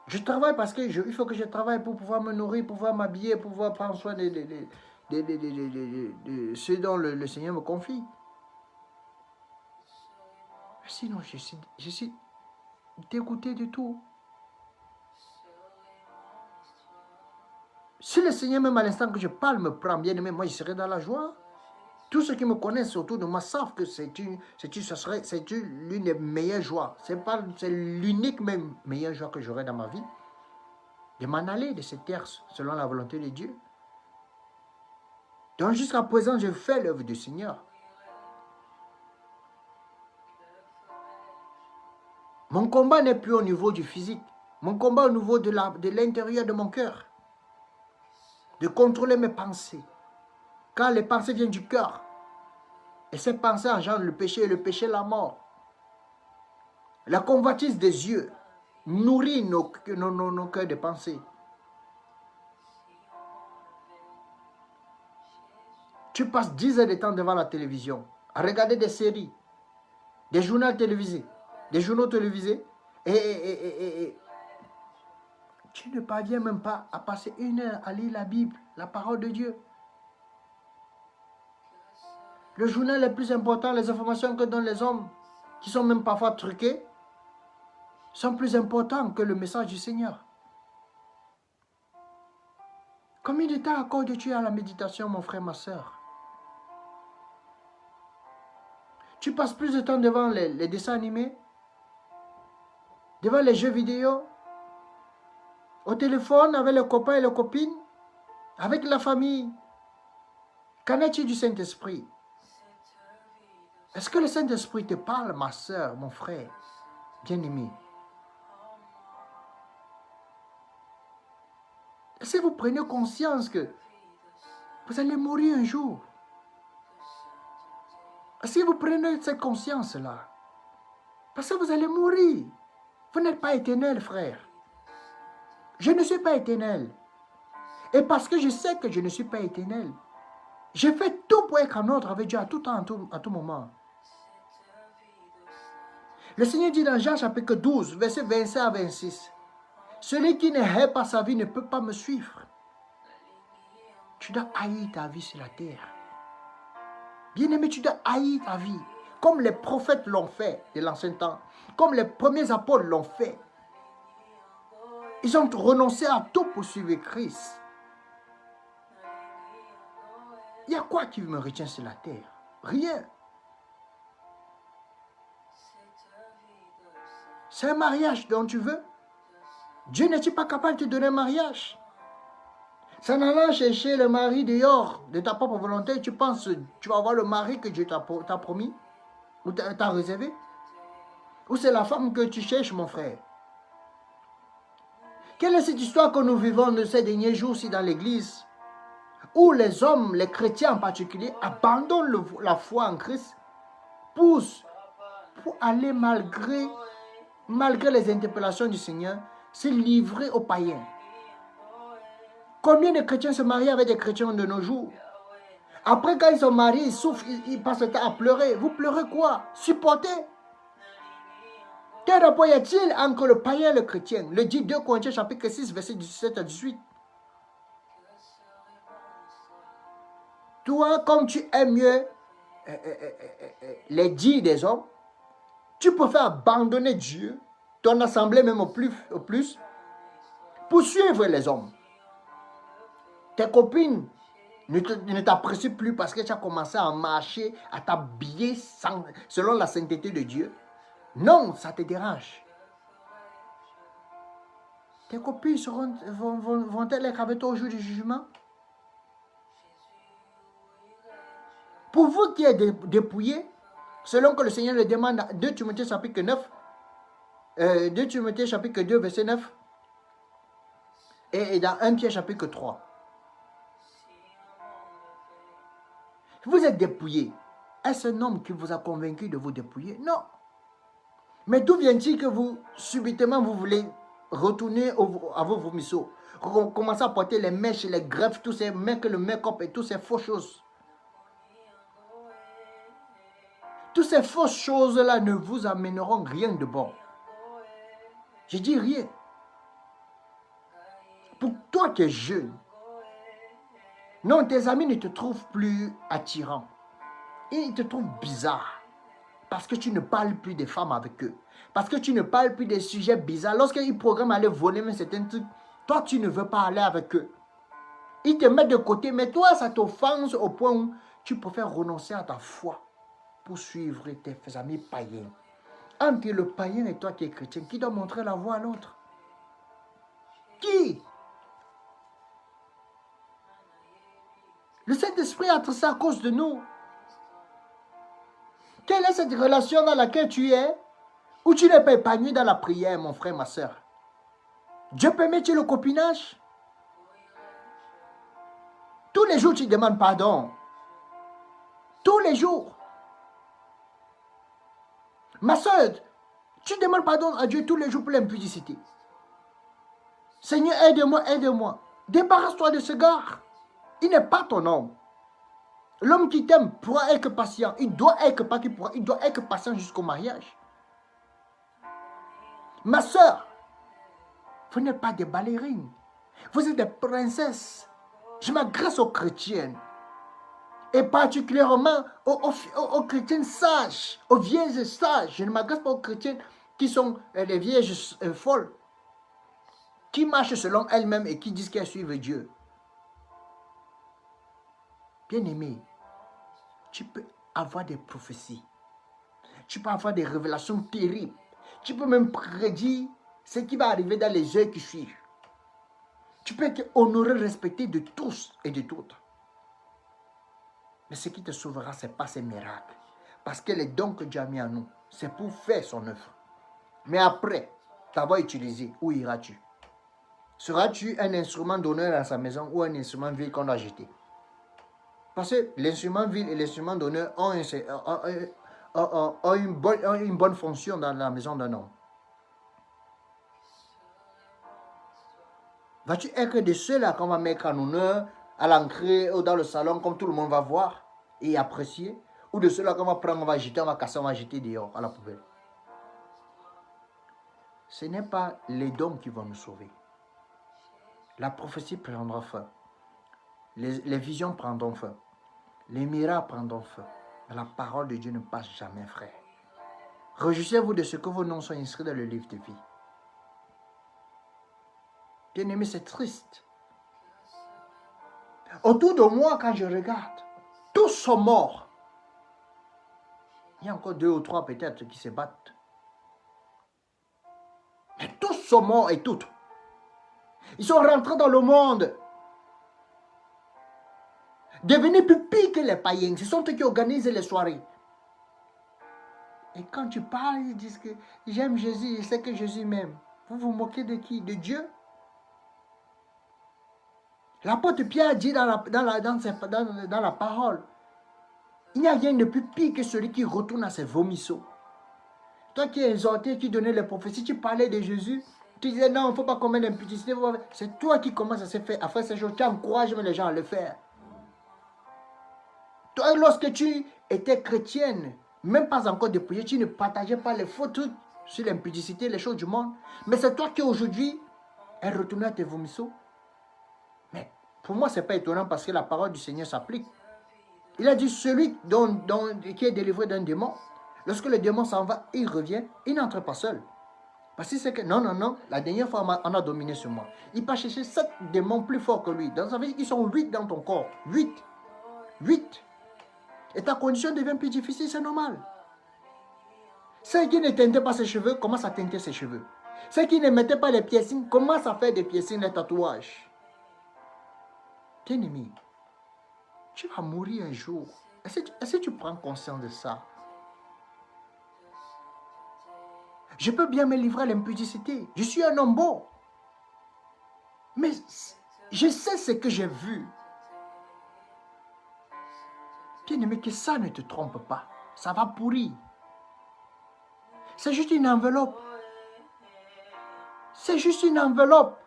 Je travaille parce que il faut que je travaille pour pouvoir me nourrir, pour pouvoir m'habiller, pour pouvoir prendre soin de ce dont le Seigneur me confie. Sinon, je suis dégoûté de tout. Si le Seigneur, même à l'instant que je parle, me prend bien aimé, moi, je serai dans la joie. Tous ceux qui me connaissent autour de moi savent que c'est l'une des meilleures joies. C'est l'unique même meilleure joie que j'aurai dans ma vie. De m'en aller de cette terre selon la volonté de Dieu. Donc jusqu'à présent, je fais l'œuvre du Seigneur. Mon combat n'est plus au niveau du physique. Mon combat au niveau de l'intérieur de mon cœur. De contrôler mes pensées. Quand les pensées viennent du cœur, et ces pensées engendrent le péché la mort. La convoitise des yeux nourrit nos cœurs de pensée. Tu passes 10 heures de temps devant la télévision, à regarder des séries, des journaux télévisés, et tu ne parviens même pas à passer 1 heure à lire la Bible, la parole de Dieu. Le journal est plus important, les informations que donnent les hommes, qui sont même parfois truquées, sont plus importantes que le message du Seigneur. Combien de temps accordes-tu à la méditation, mon frère, ma soeur? Tu passes plus de temps devant les dessins animés, devant les jeux vidéo, au téléphone, avec les copains et les copines, avec la famille. Qu'en est-il du Saint-Esprit? Est-ce que le Saint-Esprit te parle, ma soeur, mon frère, bien-aimé? Est-ce que vous prenez conscience que vous allez mourir un jour? Est-ce que vous prenez cette conscience-là? Parce que vous allez mourir. Vous n'êtes pas éternel, frère. Je ne suis pas éternel. Et parce que je sais que je ne suis pas éternel, je fais tout pour être en ordre avec Dieu à tout temps, à tout moment. Le Seigneur dit dans Jean chapitre 12, versets 25 à 26, « Celui qui ne hait pas sa vie ne peut pas me suivre. » Tu dois haïr ta vie sur la terre. Bien-aimé, tu dois haïr ta vie, comme les prophètes l'ont fait de l'ancien temps, comme les premiers apôtres l'ont fait. Ils ont renoncé à tout pour suivre Christ. Il y a quoi qui me retient sur la terre? Rien. C'est un mariage dont tu veux. Dieu n'est-il pas capable de te donner un mariage? C'est en allant chercher le mari dehors de ta propre volonté, tu penses que tu vas avoir le mari que Dieu t'a promis ou t'a réservé? Ou c'est la femme que tu cherches, mon frère? Quelle est cette histoire que nous vivons de ces derniers jours-ci dans l'église, où les hommes, les chrétiens en particulier, abandonnent la foi en Christ pour aller malgré les interpellations du Seigneur, se livrer aux païens? Combien de chrétiens se marient avec des chrétiens de nos jours? Après, quand ils sont mariés, ils souffrent, ils passent le temps à pleurer. Vous pleurez quoi? Supportez. Quel rapport y a-t-il entre le païen et le chrétien? Le dit 2 Corinthiens chapitre 6, verset 17 à 18. Toi, comme tu aimes mieux les dits des hommes, tu préfères abandonner Dieu, ton assemblée même au plus, pour suivre les hommes. Tes copines ne t'apprécient plus parce que tu as commencé à marcher, à t'habiller selon la sainteté de Dieu. Non, ça te dérange. Tes copines vont-elles être avec toi au jour du jugement? Pour vous qui êtes dépouillés, selon que le Seigneur le demande à 2 Timothée chapitre 9, 2 Timothée chapitre 2 verset 9 et dans 1 Pierre chapitre 3. Vous êtes dépouillés. Est-ce un homme qui vous a convaincu de vous dépouiller? Non. Mais d'où vient-il que vous, subitement, vous voulez retourner à vos vomisseaux? Commencer à porter les mèches, les greffes, tous ces le make-up et toutes ces fausses choses. Toutes ces fausses choses-là ne vous amèneront rien de bon. Je dis rien. Pour toi qui es jeune, non, tes amis ne te trouvent plus attirant. Ils te trouvent bizarre. Parce que tu ne parles plus des femmes avec eux. Parce que tu ne parles plus des sujets bizarres. Lorsqu'ils programment aller voler même certains trucs, toi tu ne veux pas aller avec eux. Ils te mettent de côté, mais toi ça t'offense au point où tu préfères renoncer à ta foi pour suivre tes amis païens. Entre le païen et toi qui es chrétien, qui doit montrer la voie à l'autre? Qui? Le Saint-Esprit a traité à cause de nous. Quelle est cette relation dans laquelle tu es, où tu n'es pas épanoui dans la prière, mon frère, ma soeur? Dieu permet-il le copinage? Tous les jours, tu demandes pardon. Tous les jours. Ma soeur, tu demandes pardon à Dieu tous les jours pour l'impudicité. Seigneur, aide-moi, aide-moi. Débarrasse-toi de ce gars. Il n'est pas ton homme. L'homme qui t'aime pourra être patient. Il doit être patient jusqu'au mariage. Ma soeur, vous n'êtes pas des ballerines. Vous êtes des princesses. Je m'adresse aux chrétiennes. Et particulièrement aux chrétiennes sages, aux vierges sages. Je ne m'adresse pas aux chrétiennes qui sont des vierges folles, qui marchent selon elles-mêmes et qui disent qu'elles suivent Dieu. Bien-aimé, tu peux avoir des prophéties. Tu peux avoir des révélations terribles. Tu peux même prédire ce qui va arriver dans les heures qui suivent. Tu peux être honoré, respecté de tous et de toutes. Mais ce qui te sauvera, ce n'est pas ces miracles. Parce que les dons que Dieu a mis en nous, c'est pour faire son œuvre. Mais après t'avoir utilisé, où iras-tu? Seras-tu un instrument d'honneur dans sa maison ou un instrument vil qu'on a jeté? Parce que l'instrument vil et l'instrument d'honneur ont une bonne fonction dans la maison d'un homme. Vas-tu être de ceux-là qu'on va mettre en honneur à l'entrée ou dans le salon comme tout le monde va voir et apprécier? Ou de ceux-là qu'on va prendre, on va jeter, on va casser, on va jeter dehors à la poubelle? Ce n'est pas les dons qui vont nous sauver. La prophétie prendra fin. Les visions prendront fin. Les miracles prendront fin. Mais la parole de Dieu ne passe jamais, frère. Réjouissez-vous de ce que vos noms sont inscrits dans le livre de vie. Bien-aimé, c'est triste. Autour de moi, quand je regarde, tous sont morts. Il y a encore 2 ou 3 peut-être qui se battent. Mais tous sont morts et toutes. Ils sont rentrés dans le monde. Devenez plus pire que les païens. Ce sont eux qui organisent les soirées. Et quand tu parles, ils disent que j'aime Jésus, je sais que Jésus m'aime. Vous vous moquez de qui? De Dieu? L'apôtre Pierre dit dans la parole, il n'y a rien de plus pire que celui qui retourne à ses vomisseaux. Toi qui es exhorté, qui donnais les prophéties, tu parlais de Jésus, tu disais non, il ne faut pas commettre d'impudicité. C'est toi qui commences à faire ces choses. Tu encourages les gens à le faire. Toi, lorsque tu étais chrétienne, même pas encore dépouillée, tu ne partageais pas les faux trucs sur l'impudicité, les choses du monde. Mais c'est toi qui aujourd'hui es retourné à tes vomisseaux. Mais pour moi, ce n'est pas étonnant parce que la parole du Seigneur s'applique. Il a dit celui qui est délivré d'un démon, lorsque le démon s'en va, il revient, il n'entre pas seul. Parce que c'est que, non, la dernière fois, on a dominé sur moi. Il va chercher 7 démons plus forts que lui. Donc ça veut dire qu'ils sont 8 dans ton corps. 8. Et ta condition devient plus difficile, c'est normal. Ceux qui ne teintaient pas ses cheveux commencent à teinter ses cheveux. Ceux qui ne mettaient pas les piercings commencent à faire des piercings, des tatouages. Bien-aimé, tu vas mourir un jour. Est-ce que tu prends conscience de ça? Je peux bien me livrer à l'impudicité. Je suis un homme beau. Mais je sais ce que j'ai vu. Bien-aimé, que ça ne te trompe pas. Ça va pourrir. C'est juste une enveloppe. C'est juste une enveloppe.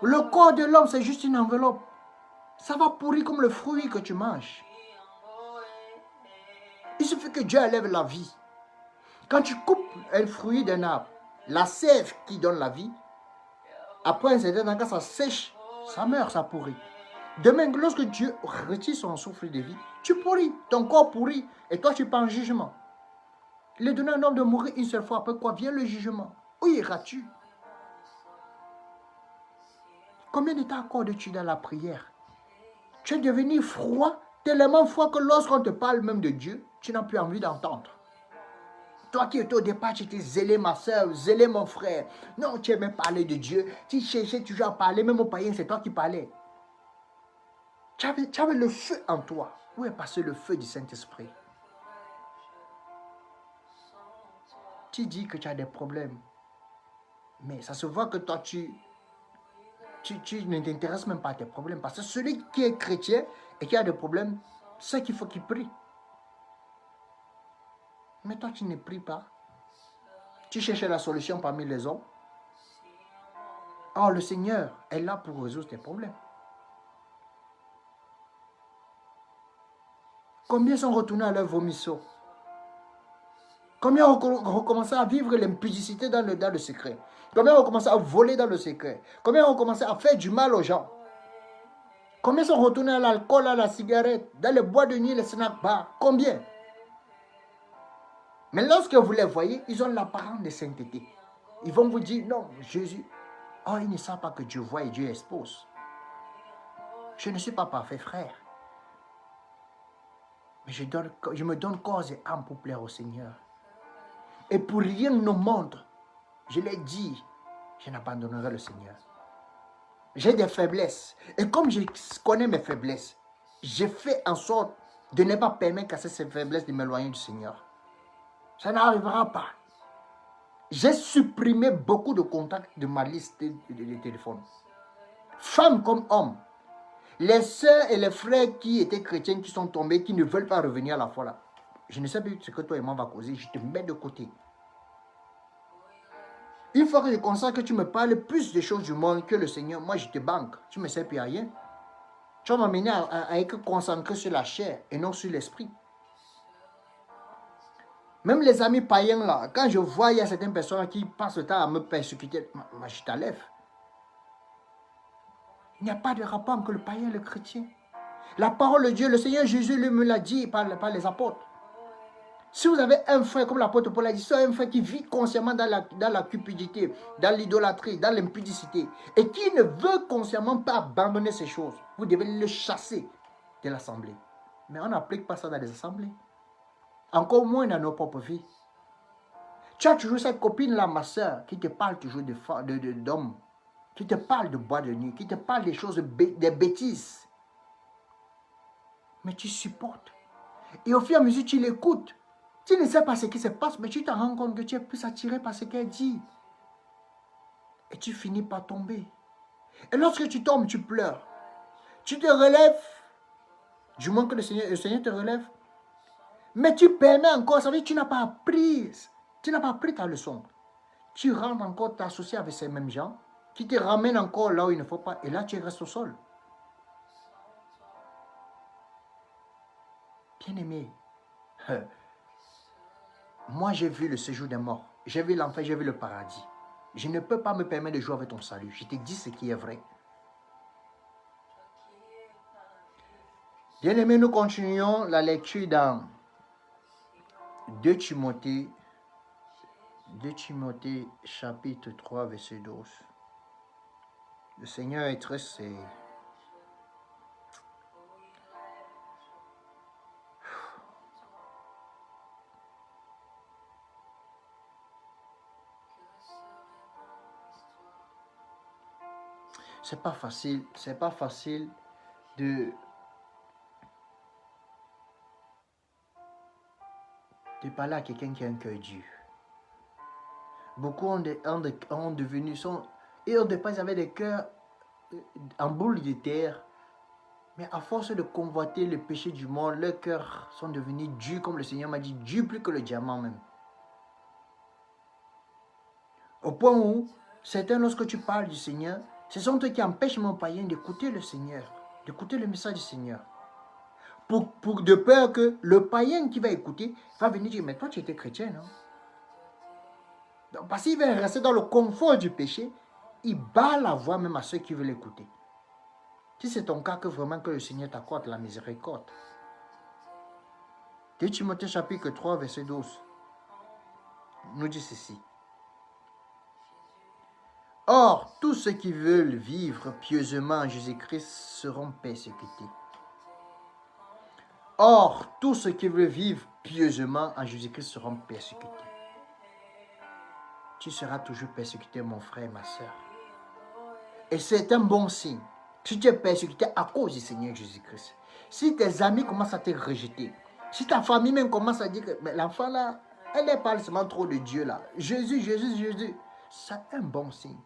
Le corps de l'homme, c'est juste une enveloppe. Ça va pourrir comme le fruit que tu manges. Il suffit que Dieu élève la vie. Quand tu coupes un fruit d'un arbre, la sève qui donne la vie, après un certain temps, quand ça sèche, ça meurt, ça pourrit. Demain, lorsque Dieu retire son souffle de vie, tu pourris, ton corps pourrit, et toi tu prends en jugement. Il est donné à un homme de mourir une seule fois, après quoi vient le jugement. Où iras-tu? Combien de temps accordes-tu dans la prière? Tu es devenu froid, tellement froid que lorsqu'on te parle même de Dieu, tu n'as plus envie d'entendre. Toi qui étais au départ, tu étais zélé ma soeur, zélé mon frère. Non, tu aimais parler de Dieu. Tu cherchais toujours à parler, même aux païens, c'est toi qui parlais. Tu avais le feu en toi. Où est passé le feu du Saint-Esprit? Tu dis que tu as des problèmes. Mais ça se voit que toi, tu ne t'intéresses même pas à tes problèmes. Parce que celui qui est chrétien et qui a des problèmes, c'est qu'il faut qu'il prie. Mais toi, tu ne pries pas. Tu cherches la solution parmi les hommes. Or, le Seigneur est là pour résoudre tes problèmes. Combien sont retournés à leur vomisseau? Combien ont recommencé à vivre l'impudicité dans le secret? Combien ont commencé à voler dans le secret? Combien ont commencé à faire du mal aux gens? Combien sont retournés à l'alcool, à la cigarette, dans les boîtes de nuit, les snack bars? Combien? Mais lorsque vous les voyez, ils ont l'apparence de sainteté. Ils vont vous dire, non, Jésus, oh, ils ne savent pas que Dieu voit et Dieu expose. Je ne suis pas parfait, frère. Mais je me donne corps et âme pour plaire au Seigneur. Et pour rien au monde, je l'ai dit, je n'abandonnerai le Seigneur. J'ai des faiblesses. Et comme je connais mes faiblesses, j'ai fait en sorte de ne pas permettre à ces faiblesses de m'éloigner du Seigneur. Ça n'arrivera pas. J'ai supprimé beaucoup de contacts de ma liste de téléphone. Femmes comme hommes. Les sœurs et les frères qui étaient chrétiens, qui sont tombés, qui ne veulent pas revenir à la foi là. Je ne sais plus ce que toi et moi va causer. Je te mets de côté. Une fois que je constate que tu me parles plus des choses du monde que le Seigneur, moi je te banque. Tu ne me sers plus à rien. Tu vas m'amener à être concentré sur la chair et non sur l'esprit. Même les amis païens là, quand je vois il y a certaines personnes qui passent le temps à me persécuter, moi je t'enlève. Il n'y a pas de rapport entre le païen et le chrétien. La parole de Dieu, le Seigneur Jésus lui me l'a dit par les apôtres. Si vous avez un frère, comme l'apôtre Paul a dit, c'est un frère qui vit consciemment dans la cupidité, dans l'idolâtrie, dans l'impudicité, et qui ne veut consciemment pas abandonner ces choses, vous devez le chasser de l'assemblée. Mais on n'applique pas ça dans les assemblées. Encore moins dans nos propres vies. Tu as toujours cette copine-là, ma soeur, qui te parle toujours d'hommes, qui te parle de bois de nuit, qui te parle des choses, des bêtises. Mais tu supportes. Et au fur et à mesure, tu l'écoutes. Tu ne sais pas ce qui se passe, mais tu te rends compte que tu es plus attiré par ce qu'elle dit. Et tu finis par tomber. Et lorsque tu tombes, tu pleures. Tu te relèves. Du moins que le Seigneur te relève. Mais tu permets encore, ça veut dire que tu n'as pas appris. Tu n'as pas appris ta leçon. Tu rentres encore t'associer avec ces mêmes gens qui te ramènent encore là où il ne faut pas. Et là, tu restes au sol. Bien-aimé, moi j'ai vu le séjour des morts. J'ai vu l'enfer, j'ai vu le paradis. Je ne peux pas me permettre de jouer avec ton salut. Je te dis ce qui est vrai. Bien-aimé, nous continuons la lecture dans 2 Timothée chapitre 3, verset 12. Le Seigneur est très sérieux. C'est pas facile de parler à quelqu'un qui a un cœur dur. Beaucoup ont devenu, et au départ, ils avaient des cœurs en boule de terre. Mais à force de convoiter le péché du monde, leurs cœurs sont devenus durs, comme le Seigneur m'a dit, durs plus que le diamant même. Au point où, certains, lorsque tu parles du Seigneur, ce sont eux qui empêchent mon païen d'écouter le Seigneur, d'écouter le message du Seigneur. De peur que le païen qui va écouter va venir dire, mais toi tu étais chrétien, non? Donc, parce qu'il va rester dans le confort du péché, il bat la voix même à ceux qui veulent l'écouter. Si c'est ton cas, que vraiment que le Seigneur t'accorde la miséricorde. 2 Timothée chapitre 3, verset 12, nous dit ceci. Or, tous ceux qui veulent vivre pieusement en Jésus-Christ seront persécutés. Or, tous ceux qui veulent vivre pieusement en Jésus-Christ seront persécutés. Tu seras toujours persécuté, mon frère et ma soeur. Et c'est un bon signe. Si tu es persécuté à cause du Seigneur Jésus-Christ. Si tes amis commencent à te rejeter. Si ta famille même commence à dire que l'enfant là, elle ne parle seulement trop de Dieu là. Jésus. C'est un bon signe.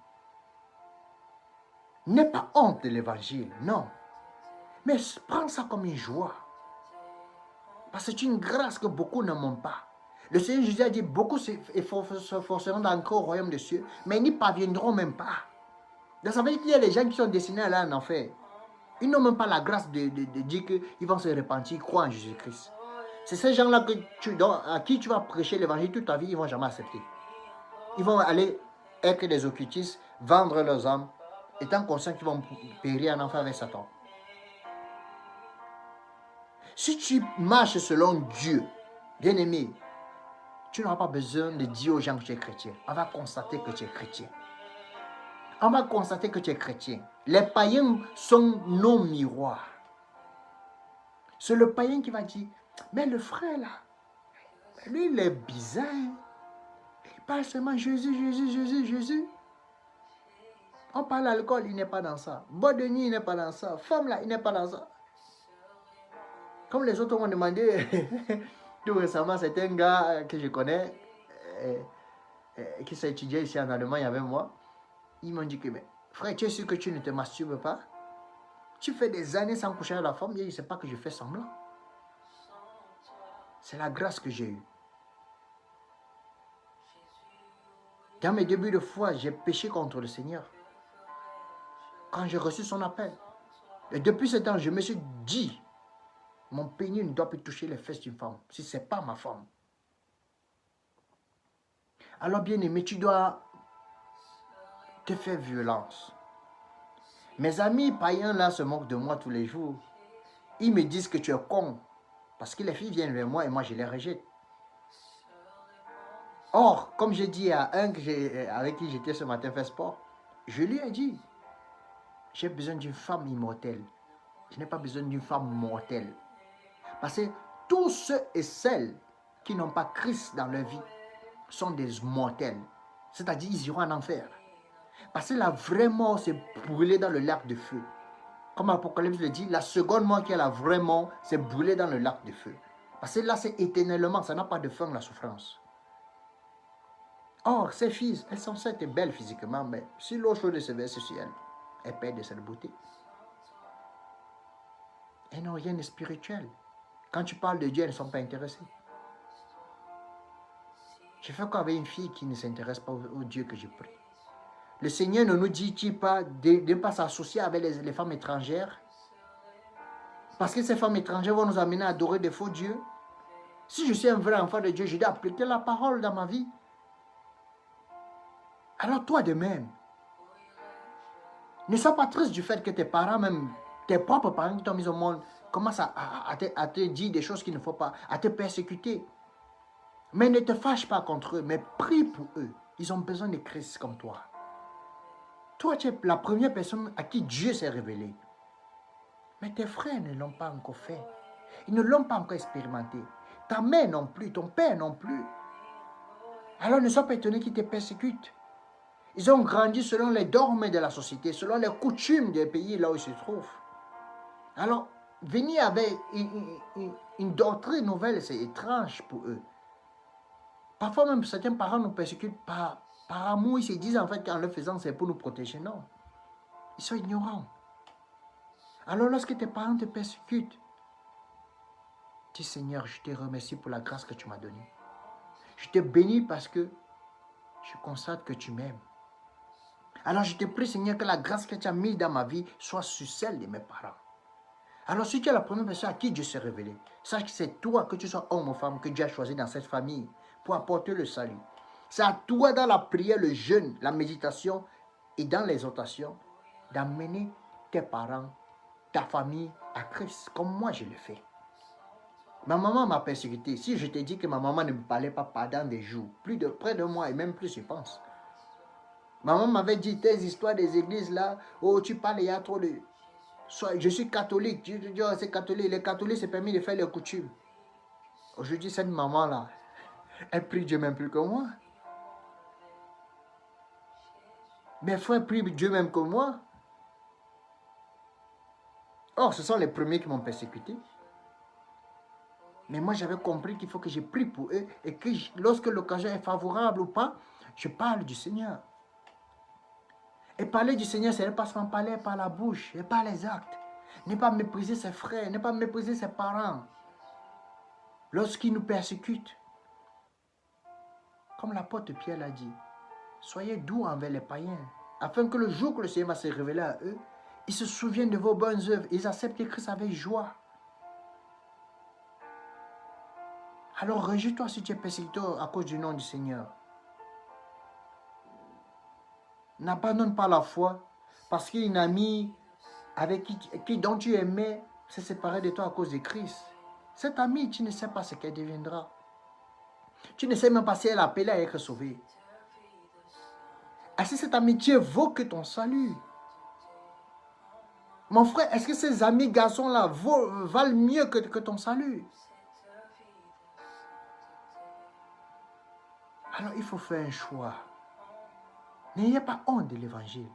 N'aie pas honte de l'évangile, non. Mais prends ça comme une joie. Parce que c'est une grâce que beaucoup n'ont pas. Le Seigneur Jésus a dit, beaucoup se forceront d'entrer au royaume des cieux, mais ils n'y parviendront même pas. Donc ça veut dire qu'il y a des gens qui sont destinés à aller en enfer. Ils n'ont même pas la grâce de dire qu'ils vont se repentir, croire en Jésus-Christ. C'est ces gens-là à qui tu vas prêcher l'évangile toute ta vie, ils ne vont jamais accepter. Ils vont aller être des occultistes, vendre leurs âmes, étant conscients qu'ils vont périr en enfer avec Satan. Si tu marches selon Dieu, bien-aimé, tu n'auras pas besoin de dire aux gens que tu es chrétien. On va constater que tu es chrétien. On va constater que tu es chrétien. Les païens sont nos miroirs. C'est le païen qui va dire, mais le frère là, lui il est bizarre. Il parle seulement Jésus. On parle alcool, il n'est pas dans ça. Boîte de nuit, il n'est pas dans ça. Femme là, il n'est pas dans ça. Comme les autres m'ont demandé, tout récemment, c'est un gars que je connais, qui s'est étudié ici en Allemagne avec moi. Ils m'ont dit que, mais frère, tu es sûr que tu ne te masturbes pas? Tu fais des années sans coucher avec la femme, et il ne sait pas que je fais semblant. C'est la grâce que j'ai eue. Dans mes débuts de foi, j'ai péché contre le Seigneur. Quand j'ai reçu son appel. Et depuis ce temps, je me suis dit, mon pénis ne doit plus toucher les fesses d'une femme, si ce n'est pas ma femme. Alors bien aimé, tu dois te faire violence. Mes amis païens là se moquent de moi tous les jours. Ils me disent que tu es con. Parce que les filles viennent vers moi et moi je les rejette. Or, comme j'ai dit à un avec qui j'étais ce matin fait sport, je lui ai dit, j'ai besoin d'une femme immortelle. Je n'ai pas besoin d'une femme mortelle. Parce que tous ceux et celles qui n'ont pas Christ dans leur vie sont des mortels. C'est-à-dire ils iront en enfer. Parce que la vraie mort, c'est brûler dans le lac de feu. comme l'Apocalypse le dit, la seconde mort qui est la vraie mort, c'est brûler dans le lac de feu. Parce que là, c'est éternellement, ça n'a pas de fin, la souffrance. Or, ces filles, elles sont certes belles physiquement, mais si l'eau chaude se verse sur elles, elles perdent de cette beauté. Elles n'ont rien de spirituel. Quand tu parles de Dieu, elles ne sont pas intéressées. Je fais quoi avec une fille qui ne s'intéresse pas au Dieu que je prie? Le Seigneur ne nous dit-il pas de ne pas s'associer avec les femmes étrangères? Parce que ces femmes étrangères vont nous amener à adorer des faux dieux. Si je suis un vrai enfant de Dieu, je dois appliquer la parole dans ma vie. Alors toi de même, ne sois pas triste du fait que tes parents, même tes propres parents qui t'ont mis au monde, commencent à te dire des choses qu'il ne faut pas, à te persécuter. Mais ne te fâche pas contre eux, mais prie pour eux. Ils ont besoin de Christ comme toi. Toi, tu es la première personne à qui Dieu s'est révélé. Mais tes frères ne l'ont pas encore fait. Ils ne l'ont pas encore expérimenté. Ta mère non plus, ton père non plus. Alors ne sois pas étonné qu'ils te persécutent. Ils ont grandi selon les dogmes de la société, selon les coutumes des pays là où ils se trouvent. Alors, venir avec une doctrine nouvelle, c'est étrange pour eux. Parfois même, certains parents nous persécutent par amour. Ils se disent en fait qu'en le faisant, c'est pour nous protéger. Non. Ils sont ignorants. Alors lorsque tes parents te persécutent, dis Seigneur, je te remercie pour la grâce que tu m'as donnée. Je te bénis parce que je constate que tu m'aimes. Alors je te prie Seigneur que la grâce que tu as mise dans ma vie soit sur celle de mes parents. Alors si tu es la première personne à qui Dieu s'est révélé, sache que c'est toi, que tu sois homme ou femme, que Dieu a choisi dans cette famille pour apporter le salut. C'est à toi dans la prière, le jeûne, la méditation et dans l'exhortation d'amener tes parents, ta famille à Christ, comme moi je le fais. Ma maman m'a persécuté. Si je te dis que ma maman ne me parlait pas pendant des jours, près de mois et même plus, je pense. Maman m'avait dit, tes histoires des églises là, oh tu parles, il y a trop de... Je suis catholique, tu dis, oh, c'est catholique. Les catholiques se permettent de faire les coutumes. Aujourd'hui, cette maman là, elle prie Dieu même plus que moi. Mes frères prient Dieu même que moi. Or, ce sont les premiers qui m'ont persécuté. Mais moi, j'avais compris qu'il faut que je prie pour eux et que lorsque l'occasion est favorable ou pas, je parle du Seigneur. Et parler du Seigneur, ce n'est pas seulement parler par la bouche et par les actes. Ne pas mépriser ses frères, ne pas mépriser ses parents. Lorsqu'ils nous persécutent, comme l'apôtre Pierre l'a dit, soyez doux envers les païens, afin que le jour que le Seigneur va se révéler à eux, ils se souviennent de vos bonnes œuvres, ils acceptent Christ avec joie. Alors réjouis-toi si tu es persécuté à cause du nom du Seigneur. N'abandonne pas la foi parce qu'une amie avec dont tu aimais s'est séparée de toi à cause de Christ. Cette amie, tu ne sais pas ce qu'elle deviendra. Tu ne sais même pas si elle a appelé à être sauvée. Est-ce que cette amitié vaut que ton salut? Mon frère, est-ce que ces amis garçons-là valent mieux que ton salut? Alors il faut faire un choix. N'ayez pas honte de l'évangile.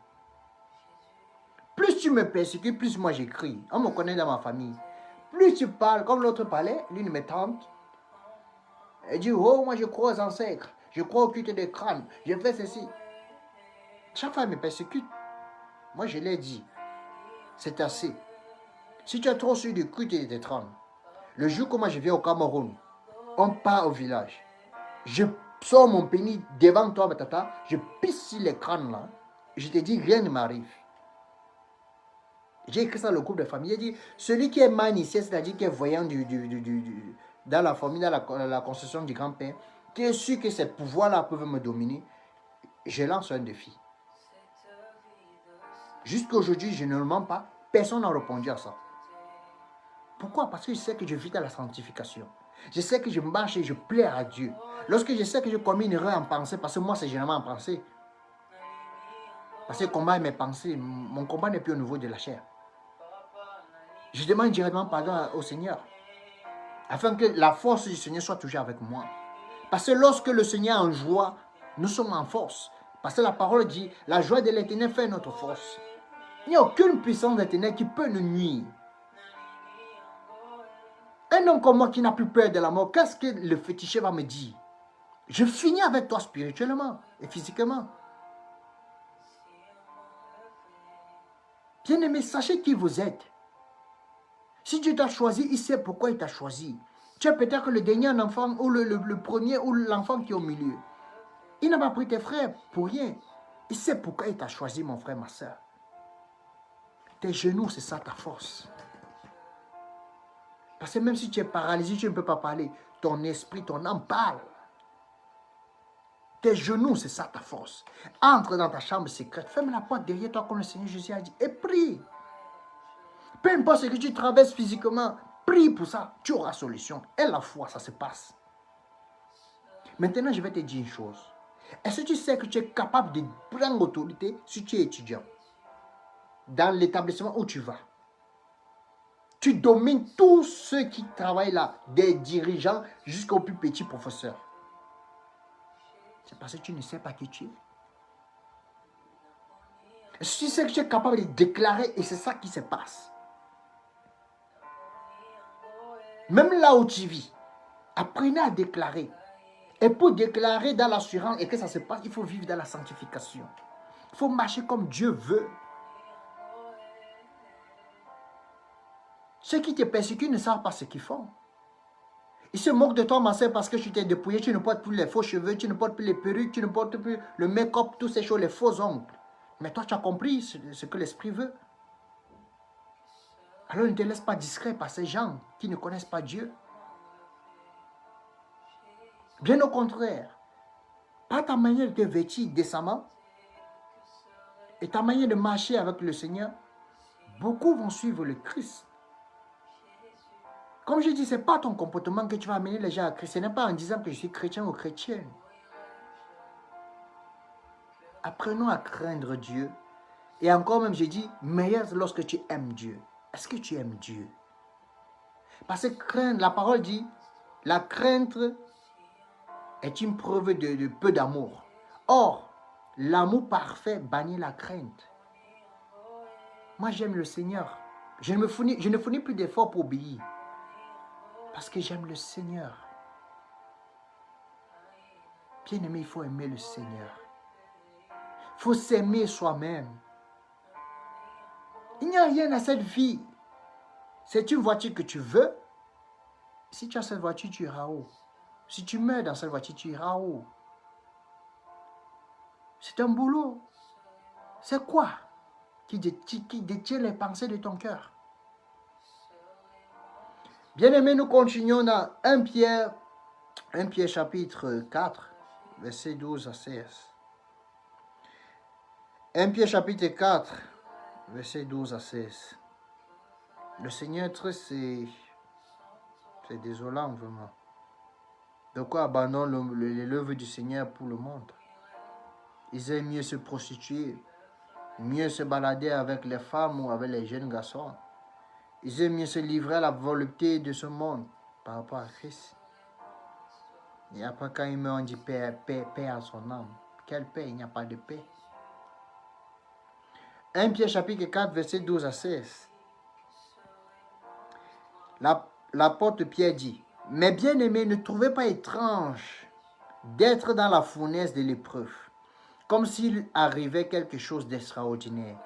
Plus tu me persécutes, plus moi j'écris. On me connaît dans ma famille. Plus tu parles, comme l'autre parlait, l'une de mes tantes, elle dit, oh, moi je crois aux ancêtres, je crois au culte des crânes, je fais ceci. Chaque fois elle me persécute. Moi je l'ai dit, c'est assez. Si tu as trop su du culte des crânes, le jour que moi je viens au Cameroun, on part au village. Je sors mon pénis devant toi, tata, je pisse sur les crânes là, je te dis, rien ne m'arrive. J'ai écrit ça dans le groupe de famille. J'ai dit, celui qui est manicien, c'est-à-dire qui est voyant dans la famille, dans la construction du grand-père, qui est sûr que ces pouvoirs-là peuvent me dominer, je lance un défi. Jusqu'à aujourd'hui, je ne le mens pas. Personne n'a répondu à ça. Pourquoi? Parce que je sais que je vis dans la sanctification. Je sais que je marche et je plais à Dieu. Lorsque je sais que je commets une erreur en pensée, parce que moi, c'est généralement en pensée. Parce que le combat est mes pensées. Mon combat n'est plus au niveau de la chair. Je demande directement pardon au Seigneur. Afin que la force du Seigneur soit toujours avec moi. Parce que lorsque le Seigneur est en joie, nous sommes en force. Parce que la parole dit, la joie de l'Éternel fait notre force. Il n'y a aucune puissance des ténèbres qui peut nous nuire. Un homme comme moi qui n'a plus peur de la mort, qu'est-ce que le féticheur va me dire? Je finis avec toi spirituellement et physiquement. Bien-aimé, sachez qui vous êtes. Si Dieu t'a choisi, il sait pourquoi il t'a choisi. Tu es peut-être le dernier enfant ou le premier ou l'enfant qui est au milieu. Il n'a pas pris tes frères pour rien. Il sait pourquoi il t'a choisi, mon frère, ma soeur. Tes genoux, c'est ça ta force. Parce que même si tu es paralysé, tu ne peux pas parler. Ton esprit, ton âme parle. Tes genoux, c'est ça ta force. Entre dans ta chambre secrète, ferme la porte derrière toi comme le Seigneur Jésus a dit et prie. Peu importe ce que tu traverses physiquement, prie pour ça, tu auras solution. Et la foi, ça se passe. Maintenant, je vais te dire une chose. Est-ce que tu sais que tu es capable de prendre autorité si tu es étudiant? Dans l'établissement où tu vas. Tu domines tous ceux qui travaillent là, des dirigeants jusqu'au plus petit professeur. C'est parce que tu ne sais pas qui tu es. Est-ce que tu sais que tu es capable de déclarer et c'est ça qui se passe? Même là où tu vis, apprenez à déclarer. Et pour déclarer dans l'assurance et que ça se passe, il faut vivre dans la sanctification. Il faut marcher comme Dieu veut. Ceux qui te persécutent ne savent pas ce qu'ils font. Ils se moquent de toi, ma soeur, parce que tu t'es dépouillé, tu ne portes plus les faux cheveux, tu ne portes plus les perruques, tu ne portes plus le make-up, toutes ces choses, les faux ongles. Mais toi, tu as compris ce que l'Esprit veut. Alors ne te laisse pas distrait par ces gens qui ne connaissent pas Dieu. Bien au contraire, par ta manière de te vêtir décemment et ta manière de marcher avec le Seigneur, beaucoup vont suivre le Christ. Comme je dis, ce n'est pas ton comportement que tu vas amener les gens à Christ. Ce n'est pas en disant que je suis chrétien ou chrétienne. Apprenons à craindre Dieu. Et encore même, je dis, meilleur lorsque tu aimes Dieu. Est-ce que tu aimes Dieu? Parce que craindre, la parole dit, la crainte est une preuve de peu d'amour. Or, l'amour parfait bannit la crainte. Moi, j'aime le Seigneur. Je ne fournis plus d'efforts pour obéir. Parce que j'aime le Seigneur. Bien aimé, il faut aimer le Seigneur. Il faut s'aimer soi-même. Il n'y a rien à cette vie. C'est une voiture que tu veux. Si tu as cette voiture, tu iras où? Si tu meurs dans cette voiture, tu iras où? C'est un boulot. C'est quoi qui détient les pensées de ton cœur? Bien-aimés, nous continuons dans 1 Pierre chapitre 4, verset 12 à 16. 1 Pierre chapitre 4, verset 12 à 16. Le Seigneur, c'est désolant vraiment. De quoi abandonne l'œuvre du Seigneur pour le monde? Ils aiment mieux se prostituer, mieux se balader avec les femmes ou avec les jeunes garçons. Ils aiment mieux se livrer à la volonté de ce monde par rapport à Christ. Et après, quand il meurt, on dit paix à son âme. Quelle paix? Il n'y a pas de paix. 1 Pierre chapitre 4, verset 12 à 16. L'apôtre Pierre dit, « Mais bien-aimés, ne trouvez pas étrange d'être dans la fournaise de l'épreuve, comme s'il arrivait quelque chose d'extraordinaire.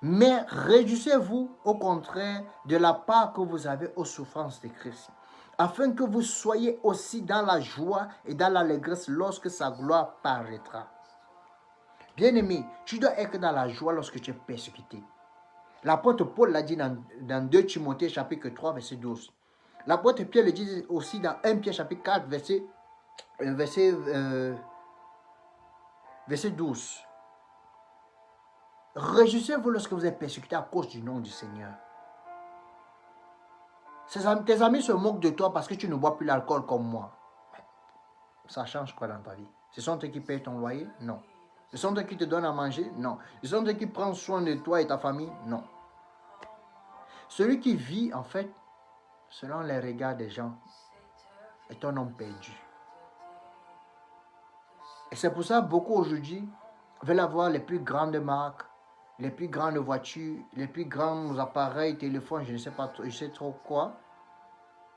Mais réjouissez-vous au contraire de la part que vous avez aux souffrances de Christ, afin que vous soyez aussi dans la joie et dans l'allégresse lorsque sa gloire paraîtra. » Bien-aimé, tu dois être dans la joie lorsque tu es persécuté. L'apôtre Paul l'a dit dans 2 Timothée chapitre 3, verset 12. L'apôtre Pierre le dit aussi dans 1 Pierre chapitre 4, verset 12. Réjouissez-vous lorsque vous êtes persécuté à cause du nom du Seigneur. Tes amis se moquent de toi parce que tu ne bois plus l'alcool comme moi. Ça change quoi dans ta vie? Ce sont eux qui payent ton loyer? Non. Ce sont eux qui te donnent à manger? Non. Ce sont eux qui prennent soin de toi et ta famille? Non. Celui qui vit, en fait, selon les regards des gens, est un homme perdu. Et c'est pour ça que beaucoup aujourd'hui veulent avoir les plus grandes marques, les plus grandes voitures, les plus grands appareils, téléphones, je ne sais pas, je sais trop quoi,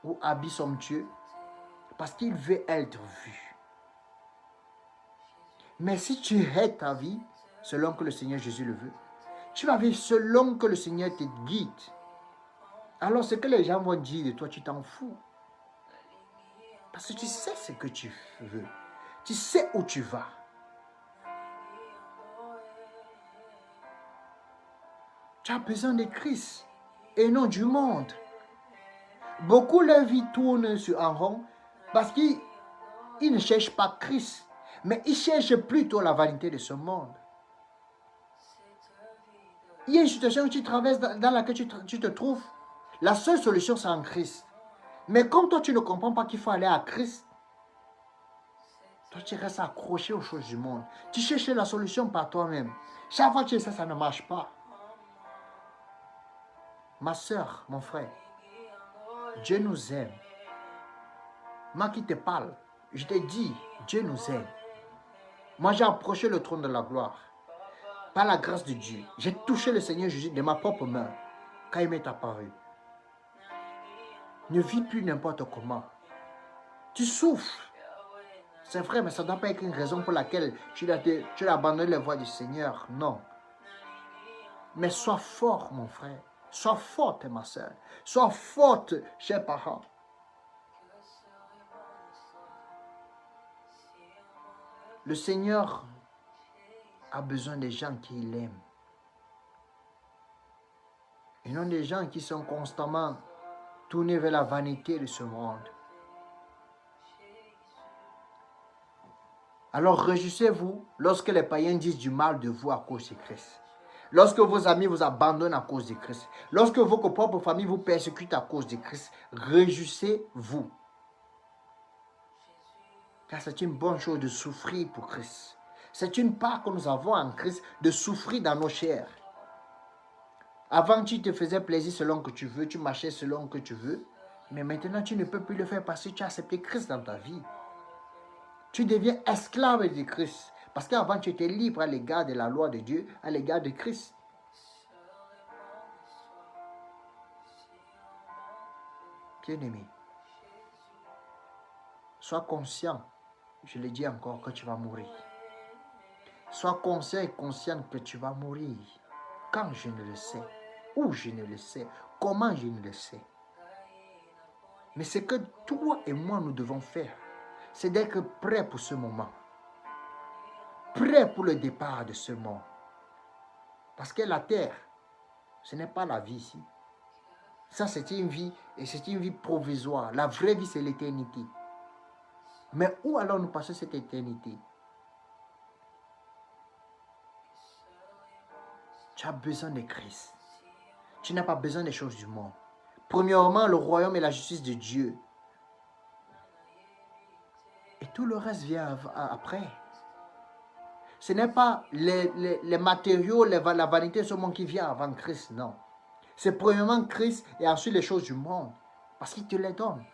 ou habits somptueux, parce qu'il veut être vu. Mais si tu hais ta vie, selon que le Seigneur Jésus le veut, tu vas vivre selon que le Seigneur te guide. Alors ce que les gens vont dire de toi, tu t'en fous. Parce que tu sais ce que tu veux. Tu sais où tu vas. Tu as besoin de Christ et non du monde. Beaucoup leur vie tourne en rond parce qu'ils ne cherchent pas Christ, mais ils cherchent plutôt la vanité de ce monde. Il y a une situation que tu traverses dans laquelle tu te trouves. La seule solution, c'est en Christ. Mais comme toi, tu ne comprends pas qu'il faut aller à Christ, toi, tu restes accroché aux choses du monde. Tu cherches la solution par toi-même. Chaque fois que tu sais ça ne marche pas. Ma soeur, mon frère, Dieu nous aime. Moi qui te parle, je te dis, Dieu nous aime. Moi, j'ai approché le trône de la gloire. Par la grâce de Dieu, j'ai touché le Seigneur Jésus de ma propre main quand il m'est apparu. Ne vis plus n'importe comment. Tu souffres. C'est vrai, mais ça ne doit pas être une raison pour laquelle tu as abandonné les voies du Seigneur. Non. Mais sois fort, mon frère. Sois forte, ma soeur. Sois forte, chers parents. Le Seigneur a besoin des gens qui l'aiment. Et non des gens qui sont constamment tournés vers la vanité de ce monde. Alors réjouissez-vous lorsque les païens disent du mal de vous à cause de Christ. Lorsque vos amis vous abandonnent à cause de Christ. Lorsque vos propres familles vous persécutent à cause de Christ. Réjouissez-vous. Car c'est une bonne chose de souffrir pour Christ. C'est une part que nous avons en Christ de souffrir dans nos chairs. Avant, tu te faisais plaisir selon que tu veux, tu marchais selon que tu veux. Mais maintenant, tu ne peux plus le faire parce que tu as accepté Christ dans ta vie. Tu deviens esclave de Christ. Parce qu'avant, tu étais libre à l'égard de la loi de Dieu, à l'égard de Christ. Bien-aimé, sois conscient, je le dis encore, que tu vas mourir. Sois conscient et consciente que tu vas mourir. Quand je ne le sais, où je ne le sais, comment je ne le sais. Mais ce que toi et moi nous devons faire, c'est d'être prêts pour ce moment. Prêts pour le départ de ce monde. Parce que la terre, ce n'est pas la vie ici. Ça, c'est une vie, et c'est une vie provisoire. La vraie vie, c'est l'éternité. Mais où allons-nous passer cette éternité? Tu as besoin de Christ. Tu n'as pas besoin des choses du monde. Premièrement, le royaume et la justice de Dieu. Et tout le reste vient après. Ce n'est pas les matériaux, la vanité de ce monde qui vient avant Christ, non. C'est premièrement Christ et ensuite les choses du monde. Parce qu'il te les donne.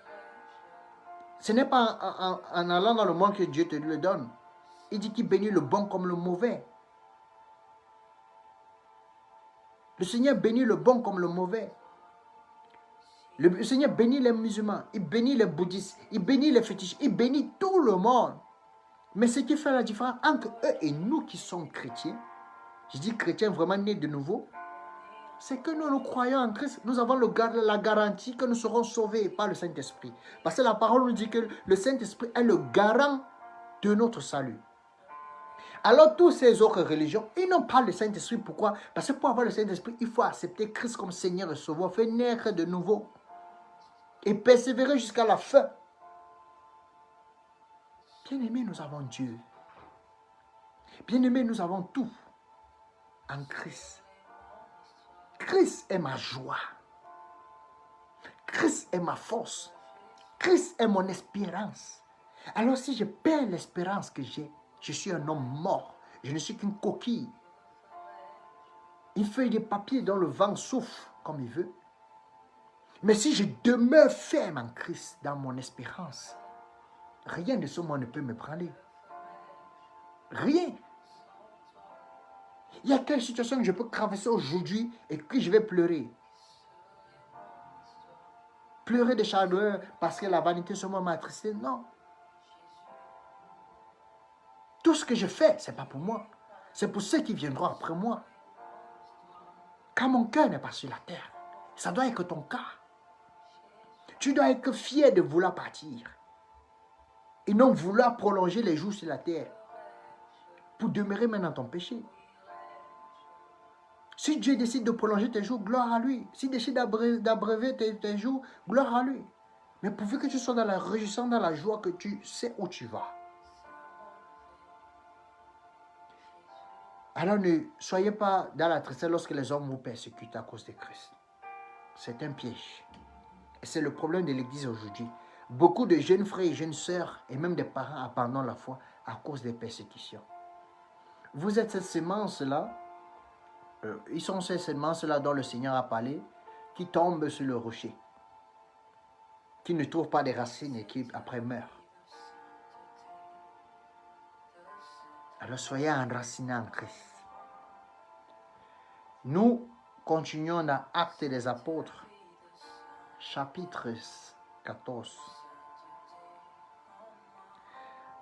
Ce n'est pas en allant dans le monde que Dieu te le donne. Il dit qu'il bénit le bon comme le mauvais. Le Seigneur bénit le bon comme le mauvais. Le Seigneur bénit les musulmans, il bénit les bouddhistes, il bénit les fétiches, il bénit tout le monde. Mais ce qui fait la différence entre eux et nous qui sommes chrétiens, je dis chrétiens vraiment nés de nouveau, c'est que nous croyons en Christ, nous avons la garantie que nous serons sauvés par le Saint-Esprit. Parce que la parole nous dit que le Saint-Esprit est le garant de notre salut. Alors, toutes ces autres religions, ils n'ont pas le Saint-Esprit. Pourquoi? Parce que pour avoir le Saint-Esprit, il faut accepter Christ comme Seigneur et Sauveur, faire naître de nouveau et persévérer jusqu'à la fin. Bien-aimés, nous avons Dieu. Bien-aimés, nous avons tout en Christ. Christ est ma joie. Christ est ma force. Christ est mon espérance. Alors si je perds l'espérance que j'ai, je suis un homme mort. Je ne suis qu'une coquille. Une feuille de papier dont le vent souffle comme il veut. Mais si je demeure ferme en Christ, dans mon espérance, rien de ce monde ne peut me prendre. Rien. Il y a quelle situation que je peux traverser aujourd'hui et que je vais pleurer? Pleurer de chagrin parce que la vanité sur moi m'a attristé? Non. Tout ce que je fais, ce n'est pas pour moi. C'est pour ceux qui viendront après moi. Car mon cœur n'est pas sur la terre. Ça doit être ton cas. Tu dois être fier de vouloir partir. Et non vouloir prolonger les jours sur la terre. Pour demeurer maintenant dans ton péché. Si Dieu décide de prolonger tes jours, gloire à lui. S'il décide d'abréver tes jours, gloire à lui. Mais pourvu que tu sois dans la réjouissance, dans la joie, que tu sais où tu vas. Alors ne soyez pas dans la tristesse lorsque les hommes vous persécutent à cause de Christ. C'est un piège. Et c'est le problème de l'Église aujourd'hui. Beaucoup de jeunes frères et jeunes sœurs et même des parents abandonnent la foi à cause des persécutions. Vous êtes cette semence-là, ils sont ces semences-là dont le Seigneur a parlé, qui tombent sur le rocher, qui ne trouvent pas de racines et qui après meurent. Alors soyez enracinés en Christ. Nous continuons dans Actes des Apôtres, chapitre 14.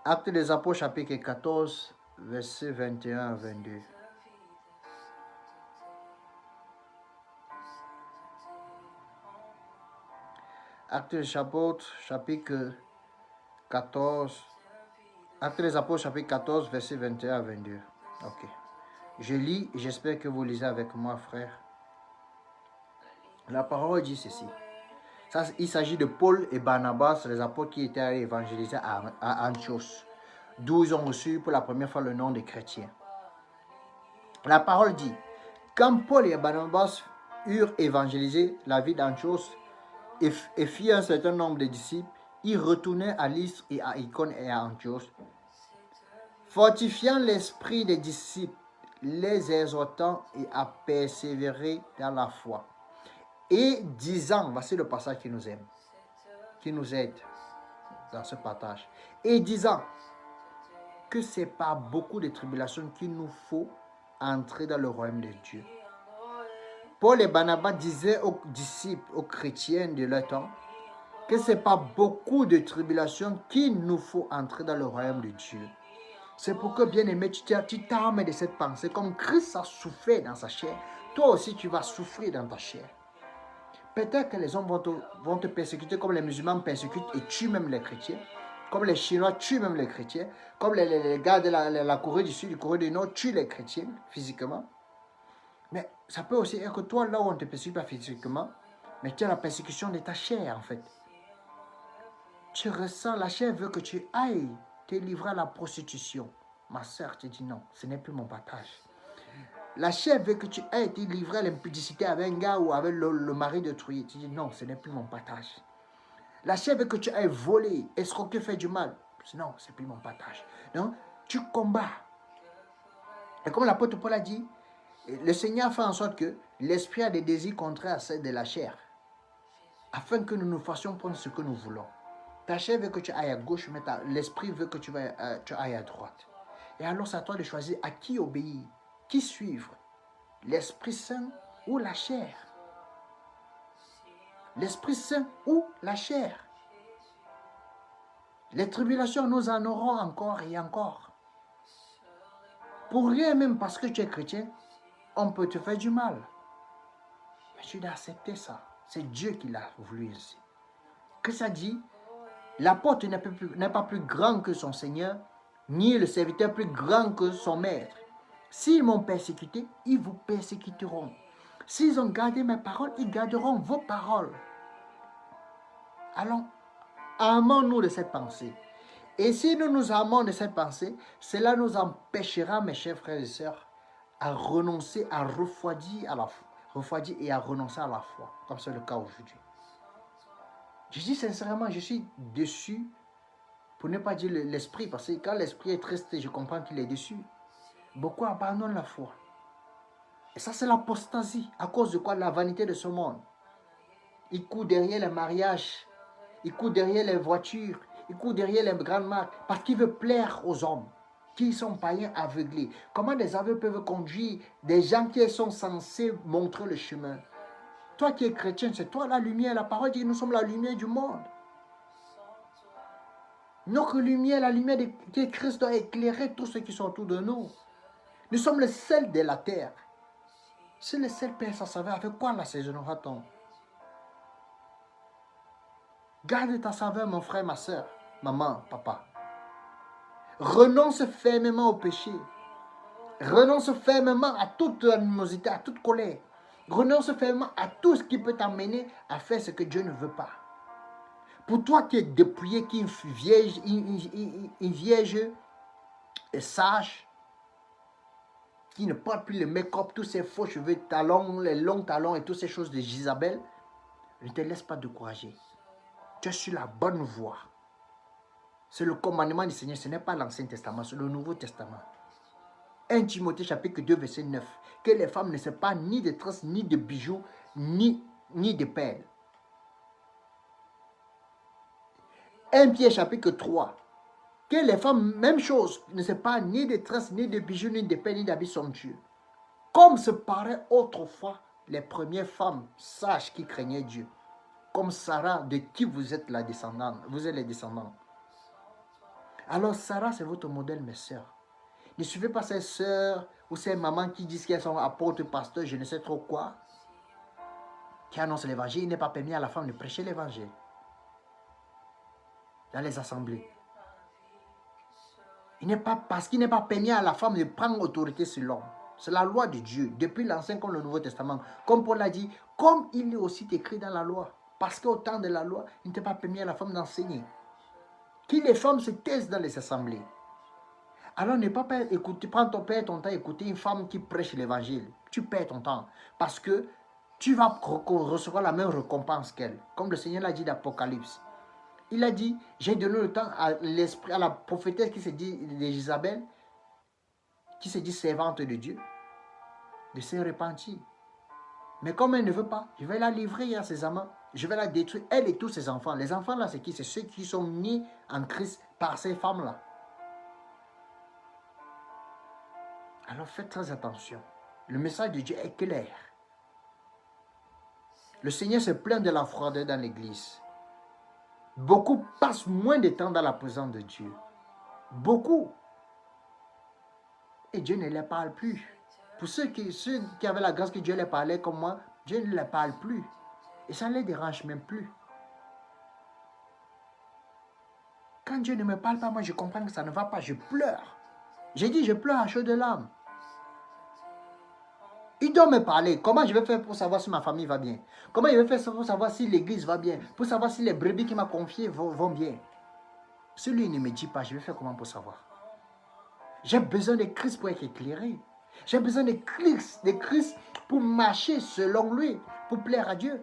Actes des Apôtres, chapitre 14, versets 21 à 22. Actes des Apôtres, chapitre 14. Actes des Apôtres, chapitre 14, versets 21 à 22. Ok. Je lis, j'espère que vous lisez avec moi, frère. La parole dit ceci. Ça, il s'agit de Paul et Barnabas, les apôtres qui étaient allés évangéliser à Antioche, d'où ils ont reçu pour la première fois le nom des chrétiens. La parole dit, quand Paul et Barnabas eurent évangélisé la ville d'Antioche et firent un certain nombre de disciples, ils retournèrent à Lystre et à Icône et à Antioche, fortifiant l'esprit des disciples, les exhortant et à persévérer dans la foi. Et disant, voici le passage qui nous aime, qui nous aide dans ce partage. Et disant que ce n'est pas beaucoup de tribulations qu'il nous faut entrer dans le royaume de Dieu. Paul et Barnabas disaient aux disciples, aux chrétiens de leur temps, que ce n'est pas beaucoup de tribulations qu'il nous faut entrer dans le royaume de Dieu. C'est pourquoi, bien-aimé, tu t'armes de cette pensée. Comme Christ a souffert dans sa chair, toi aussi tu vas souffrir dans ta chair. Peut-être que les hommes vont te persécuter comme les musulmans persécutent et tuent même les chrétiens. Comme les Chinois tuent même les chrétiens. Comme les gars de la Corée du Sud, du Corée du Nord tuent les chrétiens physiquement. Mais ça peut aussi être que toi, là où on ne te persécute pas physiquement, mais tu as la persécution de ta chair en fait. Tu ressens, la chair veut que tu ailles te livrer à la prostitution. Ma soeur te dit non, ce n'est plus mon partage. La chair veut que tu aies été livré à l'impudicité avec un gars ou avec le mari de truie. Tu dis non, ce n'est plus mon partage. La chair veut que tu aies volé, escroqué, fait du mal. Non, ce n'est plus mon partage. Donc, tu combats. Et comme l'apôtre Paul a dit, le Seigneur fait en sorte que l'esprit a des désirs contraires à ceux de la chair, afin que nous nous fassions prendre ce que nous voulons. Ta chair veut que tu ailles à gauche, mais l'esprit veut que tu ailles à droite. Et alors, c'est à toi de choisir à qui obéir. Qui suivre? L'Esprit Saint ou la chair? L'Esprit Saint ou la chair? Les tribulations, nous en aurons encore et encore. Pour rien, même parce que tu es chrétien, on peut te faire du mal. Mais tu dois accepter ça. C'est Dieu qui l'a voulu ainsi. Que ça dit? L'apôtre n'est pas plus grand que son Seigneur, ni le serviteur plus grand que son maître. S'ils m'ont persécuté, ils vous persécuteront. S'ils ont gardé mes paroles, ils garderont vos paroles. Alors, amons-nous de cette pensée. Et si nous nous amons de cette pensée, cela nous empêchera, mes chers frères et sœurs, à renoncer, à refroidir et à renoncer à la foi, comme c'est le cas aujourd'hui. Je dis sincèrement, je suis déçu, pour ne pas dire l'esprit, parce que quand l'esprit est triste, je comprends qu'il est déçu. Beaucoup abandonnent la foi. Et ça, c'est l'apostasie. À cause de quoi? La vanité de ce monde. Ils courent derrière les mariages. Ils courent derrière les voitures. Ils courent derrière les grandes marques. Parce qu'ils veulent plaire aux hommes. qui sont païens aveuglés. Comment des aveugles peuvent conduire des gens qui sont censés montrer le chemin? Toi qui es chrétien, c'est toi la lumière. La parole dit que nous sommes la lumière du monde. Notre lumière, la lumière de Christ doit éclairer tous ceux qui sont autour de nous. Nous sommes le sel de la terre. Si le sel perd sa saveur, avec quoi l'assaisonnera-t-on? Garde ta saveur, mon frère, ma soeur, maman, papa. Renonce fermement au péché. Renonce fermement à toute animosité, à toute colère. Renonce fermement à tout ce qui peut t'amener à faire ce que Dieu ne veut pas. Pour toi qui es dépouillé, qui est une vierge sage, qui ne porte plus le make-up, tous ces faux cheveux, talons, les longs talons et toutes ces choses de Jézabel, ne te laisse pas décourager. Tu es sur la bonne voie. C'est le commandement du Seigneur, ce n'est pas l'Ancien Testament, c'est le Nouveau Testament. 1 Timothée chapitre 2 verset 9. Que les femmes ne se pas ni de tresses, ni de bijoux, ni de perles. 1 Pierre chapitre 3. Que les femmes, même chose, ne se pas ni de tresses, ni de bijoux, ni de perles, ni d'habits somptueux. Comme se paraît autrefois les premières femmes sages qui craignaient Dieu. Comme Sarah, de qui vous êtes la descendante. Vous êtes les descendants. Alors Sarah, c'est votre modèle, mes sœurs. Ne suivez pas ces sœurs ou ces mamans qui disent qu'elles sont apôtres, pasteurs, je ne sais trop quoi, qui annoncent l'évangile. Il n'est pas permis à la femme de prêcher l'évangile dans les assemblées. Parce qu'il n'est pas permis à la femme de prendre autorité sur l'homme. C'est la loi de Dieu, depuis l'Ancien comme le Nouveau Testament. Comme Paul l'a dit, comme il est aussi écrit dans la loi. Parce qu'au temps de la loi, il n'était pas permis à la femme d'enseigner. Que les femmes se taisent dans les assemblées. Alors ne pas écouter, prends ton père ton temps, écouter une femme qui prêche l'évangile. Tu perds ton temps. Parce que tu vas recevoir la même récompense qu'elle. Comme le Seigneur l'a dit d'Apocalypse. Il a dit, j'ai donné le temps à l'esprit, à la prophétesse qui se dit d'Isabelle, qui se dit servante de Dieu, de se repentir. Mais comme elle ne veut pas, je vais la livrer à ses amants. Je vais la détruire, elle et tous ses enfants. Les enfants là, c'est qui? C'est ceux qui sont nés en Christ par ces femmes-là. Alors faites très attention. Le message de Dieu est clair. Le Seigneur se plaint de la froideur dans l'église. Beaucoup passent moins de temps dans la présence de Dieu. Beaucoup. Et Dieu ne les parle plus. Pour ceux qui avaient la grâce que Dieu les parlait comme moi, Dieu ne les parle plus. Et ça ne les dérange même plus. Quand Dieu ne me parle pas, moi je comprends que ça ne va pas. Je pleure. J'ai dit je pleure à chaud de larmes. Il doit me parler. Comment je vais faire pour savoir si ma famille va bien? Comment je vais faire pour savoir si l'église va bien? Pour savoir si les brebis qu'il m'a confiées vont bien? Si lui ne me dit pas, je vais faire comment pour savoir? J'ai besoin de Christ pour être éclairé. J'ai besoin de Christ pour marcher selon lui, pour plaire à Dieu.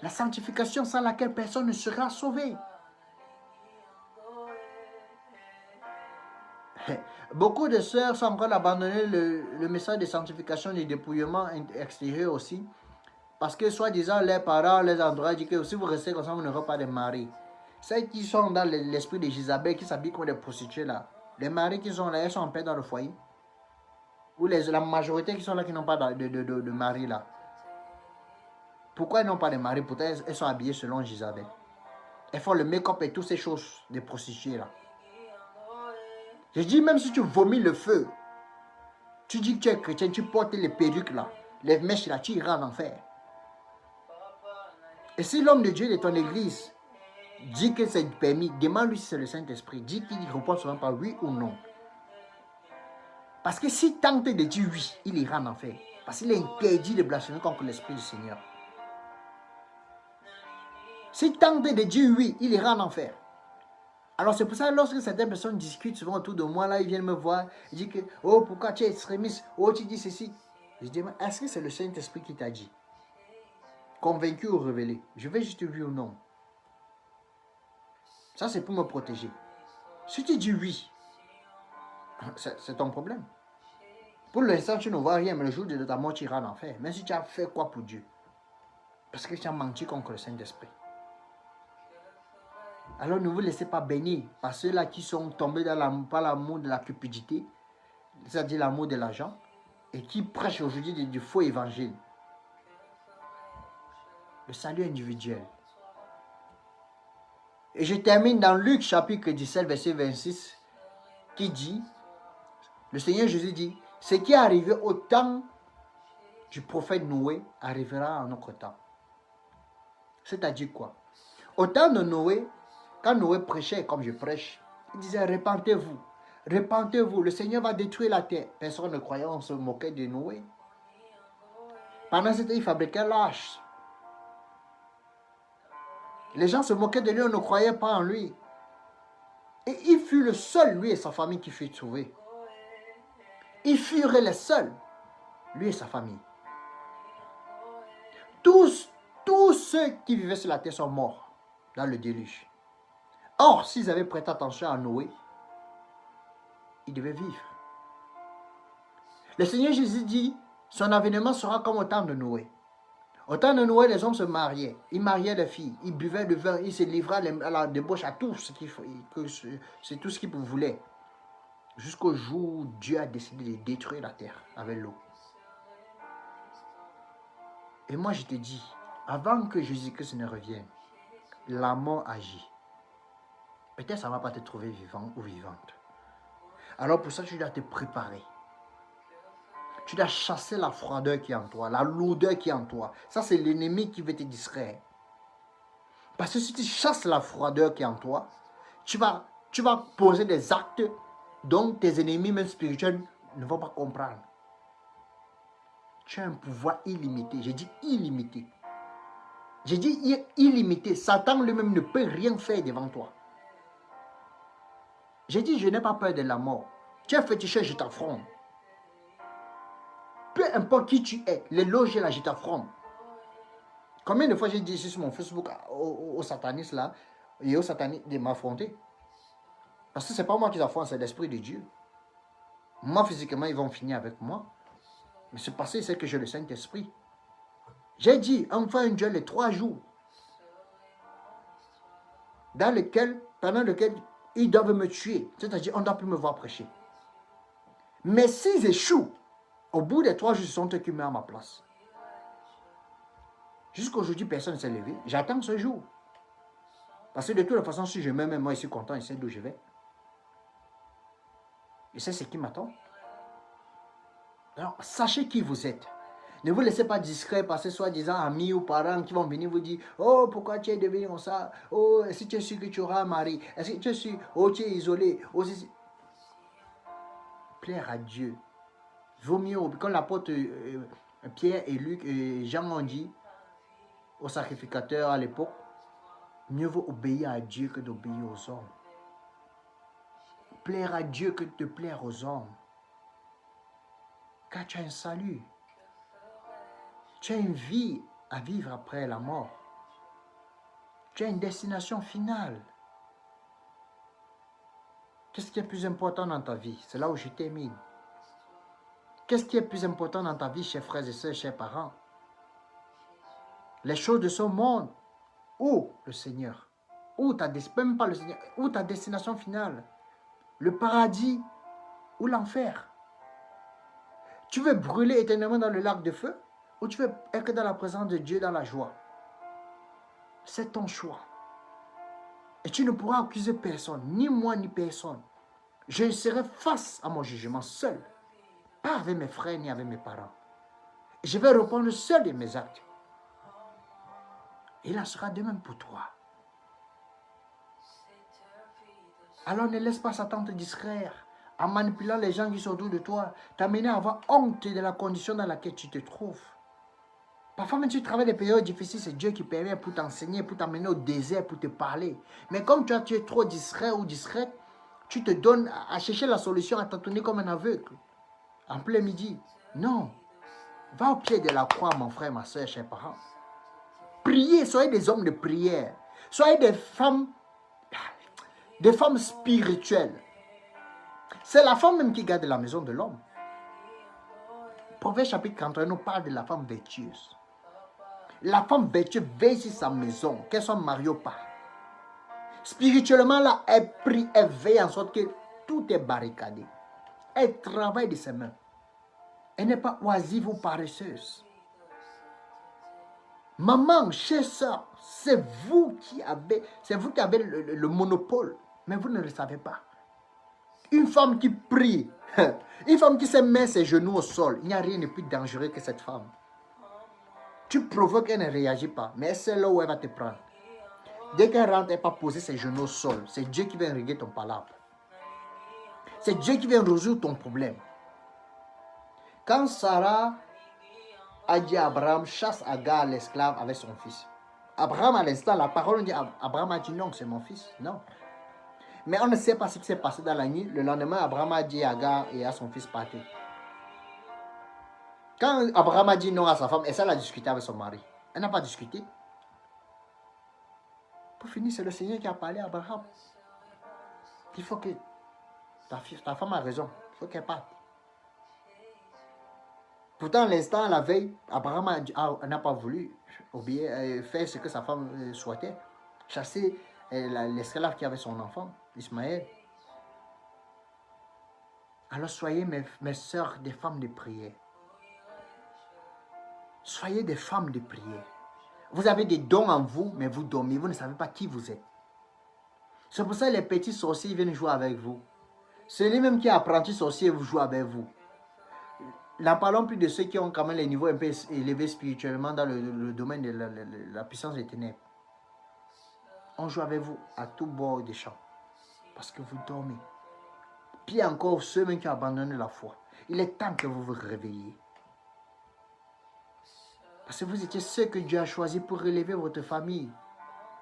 La sanctification sans laquelle personne ne sera sauvé. Beaucoup de sœurs sont en train d'abandonner le message de sanctification et de dépouillement extérieur aussi. Parce que soi-disant, les parents, les endroits disent que si vous restez comme ça, vous n'aurez pas de mari. Celles qui sont dans l'esprit de Jézabel, qui s'habillent comme des prostituées là. Les maris qui sont là, elles sont en paix dans le foyer. Ou la majorité qui sont là, qui n'ont pas de mari là. Pourquoi elles n'ont pas de mari? Pourtant, elles sont habillées selon Jézabel. Elles font le make-up et toutes ces choses des prostituées là. Je dis, même si tu vomis le feu, tu dis que tu es chrétien, tu portes les perruques là, les mèches là, tu iras en enfer. Et si l'homme de Dieu de ton église dit que c'est permis, demande-lui si c'est le Saint-Esprit. Dis qu'il répond souvent par oui ou non. Parce que si tente de dire oui, il ira en enfer. Parce qu'il est interdit de blasphémer contre l'Esprit du Seigneur. Si tente de dire oui, il ira en enfer. Alors c'est pour ça que lorsque certaines personnes discutent souvent autour de moi, là, ils viennent me voir, ils disent que, oh, pourquoi tu es extrémiste, oh, tu dis ceci. Je dis, est-ce que c'est le Saint-Esprit qui t'a dit? Convaincu ou révélé? Je vais juste oui ou non. Ça, c'est pour me protéger. Si tu dis oui, c'est ton problème. Pour l'instant, tu ne vois rien, mais le jour de ta mort, tu iras en enfer. Même si tu as fait quoi pour Dieu? Parce que tu as menti contre le Saint-Esprit. Alors ne vous laissez pas bénir par ceux-là qui sont tombés par l'amour de la cupidité, c'est-à-dire l'amour de l'argent, et qui prêchent aujourd'hui du faux évangile. Le salut individuel. Et je termine dans Luc chapitre 17, verset 26, qui dit, le Seigneur Jésus dit, ce qui est arrivé au temps du prophète Noé arrivera en notre temps. C'est-à-dire quoi? Au temps de Noé, quand Noé prêchait comme je prêche, il disait, répentez-vous, répentez-vous, le Seigneur va détruire la terre. Personne ne croyait, on se moquait de Noé. Pendant ce temps, il fabriquait l'arche. Les gens se moquaient de lui, on ne croyait pas en lui. Et il fut le seul, lui et sa famille, qui fut sauvé. Ils furent les seuls, lui et sa famille. Tous ceux qui vivaient sur la terre sont morts dans le déluge. Or, s'ils avaient prêté attention à Noé, ils devaient vivre. Le Seigneur Jésus dit, son avènement sera comme au temps de Noé. Au temps de Noé, les hommes se mariaient. Ils mariaient les filles, ils buvaient le vin, ils se livraient à la débauche, à tout ce c'est tout ce qu'ils voulaient. Jusqu'au jour où Dieu a décidé de détruire la terre avec l'eau. Et moi, je te dis, avant que Jésus-Christ ne revienne, la mort agit. Peut-être ça ne va pas te trouver vivant ou vivante. Alors pour ça, tu dois te préparer. Tu dois chasser la froideur qui est en toi, la lourdeur qui est en toi. Ça, c'est l'ennemi qui veut te distraire. Parce que si tu chasses la froideur qui est en toi, tu vas poser des actes dont tes ennemis, même spirituels, ne vont pas comprendre. Tu as un pouvoir illimité. J'ai dit illimité. J'ai dit illimité. Satan lui-même ne peut rien faire devant toi. J'ai dit, je n'ai pas peur de la mort. Tu es féticheur, je t'affronte. Peu importe qui tu es, les loges là, je t'affronte. Combien de fois j'ai dit ici sur mon Facebook aux satanistes là, et aux satanistes de m'affronter? Parce que ce n'est pas moi qui les affronte, c'est l'Esprit de Dieu. Moi, physiquement, ils vont finir avec moi. Mais c'est parce que c'est que j'ai le Saint-Esprit. J'ai dit, enfin un duel de 3 jours. Pendant lequel ils doivent me tuer. C'est-à-dire, on ne doit plus me voir prêcher. Mais s'ils échouent, au bout des 3 jours, ce sont eux qui meurent à ma place. Jusqu'aujourd'hui, personne ne s'est levé. J'attends ce jour. Parce que de toute façon, si je meurs, même moi, je suis content, je sais d'où je vais. Je sais ce qui m'attend. Alors, sachez qui vous êtes. Ne vous laissez pas discret par ces soi-disant amis ou parents qui vont venir vous dire, oh, pourquoi tu es devenu comme ça? Oh, est-ce que tu es sûr que tu auras un mari? Est-ce que tu es sûr? Oh, tu es isolé. Oh, plaire à Dieu. Vaut mieux, comme l'apôtre Pierre et Luc et Jean ont dit aux sacrificateurs à l'époque, mieux vaut obéir à Dieu que d'obéir aux hommes. Plaire à Dieu que de plaire aux hommes. Car tu as un salut. Tu as une vie à vivre après la mort. Tu as une destination finale. Qu'est-ce qui est plus important dans ta vie? C'est là où je termine. Qu'est-ce qui est plus important dans ta vie, chers frères et sœurs, chers parents? Les choses de ce monde ou le Seigneur? Ou même pas le Seigneur, ou ta destination finale? Le paradis ou l'enfer? Tu veux brûler éternellement dans le lac de feu? Ou tu veux être dans la présence de Dieu, dans la joie? C'est ton choix. Et tu ne pourras accuser personne, ni moi, ni personne. Je serai face à mon jugement seul. Pas avec mes frères, ni avec mes parents. Je vais répondre seul de mes actes. Et il en sera de même pour toi. Alors ne laisse pas Satan te distraire en manipulant les gens qui sont autour de toi, t'amener à avoir honte de la condition dans laquelle tu te trouves. Parfois, même si tu travailles des périodes difficiles, c'est Dieu qui permet pour t'enseigner, pour t'amener au désert, pour te parler. Mais comme tu es trop distrait ou discrète, tu te donnes à chercher la solution, à t'entonner comme un aveugle. En plein midi. Non. Va au pied de la croix, mon frère, ma soeur, chers parents. Priez, soyez des hommes de prière. Soyez des femmes spirituelles. C'est la femme même qui garde la maison de l'homme. Proverbe chapitre 41 nous parle de la femme vertueuse. La femme vertueuse veille sur sa maison, qu'elle soit mariée ou pas. Spirituellement, là, elle prie, elle veille en sorte que tout est barricadé. Elle travaille de ses mains. Elle n'est pas oisive ou paresseuse. Maman, chère soeur, c'est vous qui avez le monopole, mais vous ne le savez pas. Une femme qui prie, une femme qui se met ses genoux au sol, il n'y a rien de plus dangereux que cette femme. Tu provoques qu'elle ne réagit pas, mais c'est là où elle va te prendre. Dès qu'elle rentre, elle va pas poser ses genoux au sol. C'est Dieu qui vient régler ton palabre. C'est Dieu qui vient résoudre ton problème. Quand Sarah a dit à Abraham, chasse Agar, l'esclave, avec son fils. Abraham, à l'instant, la parole dit, Abraham a dit non, c'est mon fils. Non. Mais on ne sait pas ce qui s'est passé dans la nuit. Le lendemain, Abraham a dit à Agar et à son fils partez. Quand Abraham a dit non à sa femme, et ça, elle a discuté avec son mari. Elle n'a pas discuté. Pour finir, c'est le Seigneur qui a parlé à Abraham. Il faut que ta femme a raison. Il faut qu'elle parte. Pourtant, l'instant, la veille, Abraham n'a pas voulu faire ce que sa femme souhaitait. Chasser l'esclave qui avait son enfant, Ismaël. Alors soyez mes sœurs des femmes de prière. Soyez des femmes de prière. Vous avez des dons en vous, mais vous dormez. Vous ne savez pas qui vous êtes. C'est pour ça que les petits sorciers viennent jouer avec vous. Celui-même qui est apprenti sorcier vous joue avec vous. N'en parlons plus de ceux qui ont quand même les niveaux un peu élevés spirituellement dans le domaine de la puissance des ténèbres. On joue avec vous à tout bord des champs. Parce que vous dormez. Puis encore ceux-mêmes qui ont abandonné la foi. Il est temps que vous vous réveilliez. Parce que vous étiez ceux que Dieu a choisi pour relever votre famille.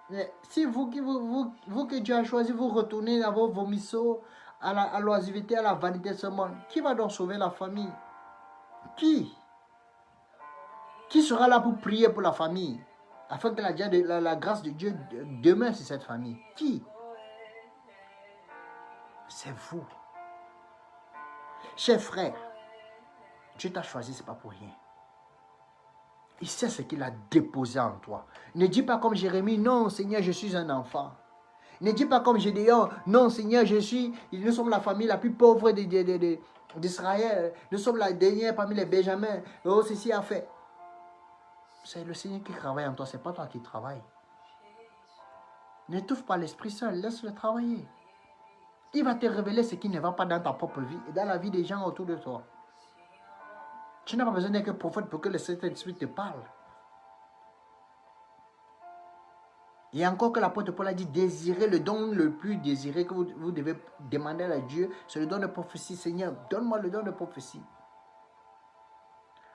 Mais si vous que Dieu a choisi, vous retournez à vos vomisseaux, à l'oisiveté, à la vanité de ce monde, qui va donc sauver la famille? Qui sera là pour prier pour la famille? Afin que la grâce de Dieu demeure sur cette famille. Qui? C'est vous. Chers frères, Dieu t'a choisi, ce n'est pas pour rien. Il sait ce qu'il a déposé en toi. Ne dis pas comme Jérémie, non Seigneur, je suis un enfant. Ne dis pas comme Gédéon, non Seigneur, nous sommes la famille la plus pauvre d'Israël. Nous sommes la dernière parmi les Benjamins. Oh, ceci a fait. C'est le Seigneur qui travaille en toi, ce n'est pas toi qui travailles. N'étouffe pas l'Esprit Saint, laisse-le travailler. Il va te révéler ce qui ne va pas dans ta propre vie et dans la vie des gens autour de toi. Tu n'as pas besoin d'être prophète pour que le Saint-Esprit te parle. Et encore que l'apôtre Paul a dit, désirez le don le plus désiré que vous devez demander à Dieu, c'est le don de prophétie. Seigneur, donne-moi le don de prophétie.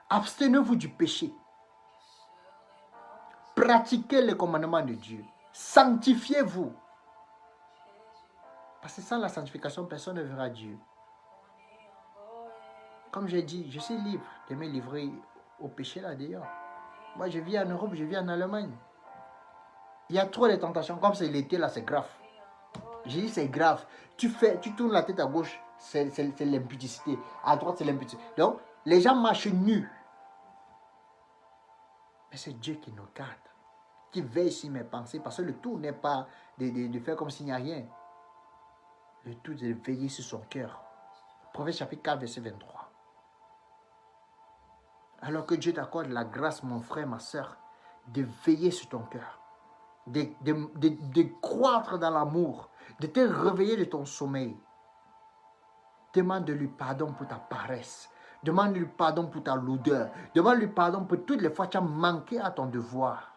Abstenez-vous du péché. Pratiquez les commandements de Dieu. Sanctifiez-vous. Parce que sans la sanctification, personne ne verra Dieu. Comme j'ai dit, je suis libre de me livrer au péché là d'ailleurs. Moi, je vis en Europe, je vis en Allemagne. Il y a trop de tentations. Comme c'est l'été là, c'est grave. J'ai dit c'est grave. Tu tournes la tête à gauche, c'est l'impudicité. À droite, c'est l'impudicité. Donc, les gens marchent nus. Mais c'est Dieu qui nous garde, qui veille sur mes pensées. Parce que le tout n'est pas de faire comme s'il n'y a rien. Le tout est de veiller sur son cœur. Proverbe chapitre 4, verset 23. Alors que Dieu t'accorde la grâce, mon frère, ma soeur, de veiller sur ton cœur, de croître dans l'amour, de te réveiller de ton sommeil. Demande-lui pardon pour ta paresse. Demande-lui pardon pour ta lourdeur. Demande-lui pardon pour toutes les fois que tu as manqué à ton devoir.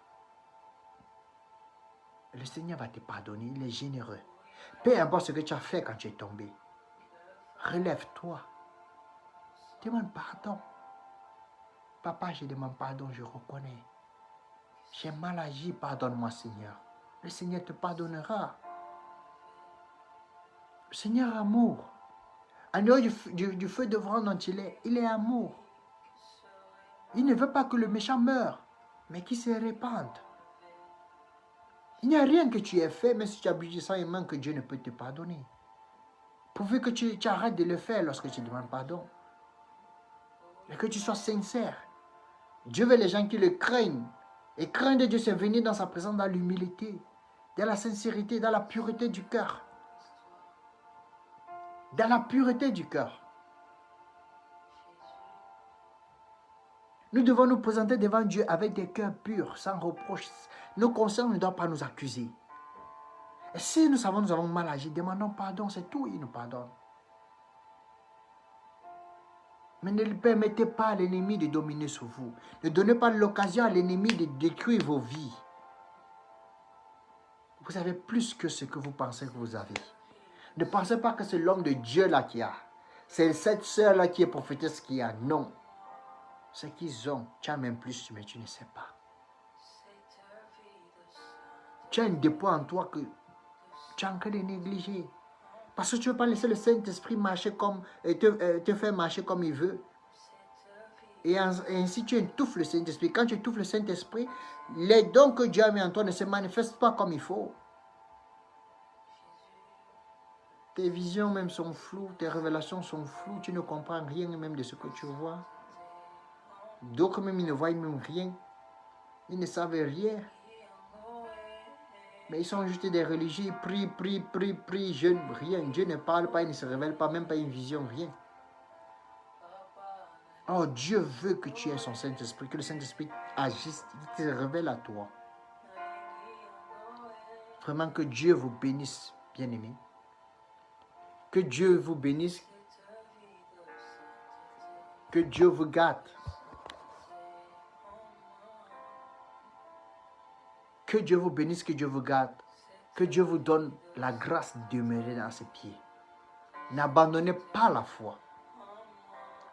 Le Seigneur va te pardonner, il est généreux. Peu importe ce que tu as fait quand tu es tombé. Relève-toi. Demande pardon. Papa, je demande pardon, je reconnais. J'ai mal agi, pardonne-moi Seigneur. Le Seigneur te pardonnera. Le Seigneur est amour. En dehors du feu de vent dont il est amour. Il ne veut pas que le méchant meure, mais qu'il se répande. Il n'y a rien que tu aies fait, mais si tu as brûlé sans aimant, que Dieu ne peut te pardonner. Pourvu que tu arrêtes de le faire lorsque tu demandes pardon. Et que tu sois sincère. Dieu veut les gens qui le craignent. Et craindre Dieu, c'est venir dans sa présence dans l'humilité. dans la sincérité, dans la pureté du cœur. Dans la pureté du cœur. Nous devons nous présenter devant Dieu avec des cœurs purs, sans reproche. Nos consciences ne doivent pas nous accuser. Et si nous savons que nous avons mal agi, demandons pardon, c'est tout, il nous pardonne. Mais ne permettez pas à l'ennemi de dominer sur vous. Ne donnez pas l'occasion à l'ennemi de détruire vos vies. Vous avez plus que ce que vous pensez que vous avez. Ne pensez pas que c'est l'homme de Dieu là qui a. C'est cette sœur là qui est prophétesse qui a. Non. Ce qu'ils ont, tu as même plus, mais tu ne sais pas. Tu as un dépôt en toi que tu es en train de négliger. Parce que tu ne veux pas laisser le Saint-Esprit marcher comme, te faire marcher comme il veut. Et ainsi tu étouffes le Saint-Esprit. Quand tu étouffes le Saint-Esprit, les dons que Dieu a mis en toi ne se manifestent pas comme il faut. Tes visions même sont floues, tes révélations sont floues, tu ne comprends rien même de ce que tu vois. D'autres même, ils ne voient même rien. Ils ne savent rien. Mais ils sont juste des religieux, prient, jeûnent, rien. Dieu ne parle pas, il ne se révèle pas, même pas une vision, rien. Oh, Dieu veut que tu aies son Saint-Esprit, que le Saint-Esprit agisse, il te révèle à toi. Vraiment que Dieu vous bénisse, bien-aimés. Que Dieu vous bénisse. Que Dieu vous gâte. Que Dieu vous bénisse, que Dieu vous garde. Que Dieu vous donne la grâce de demeurer dans ses pieds. N'abandonnez pas la foi.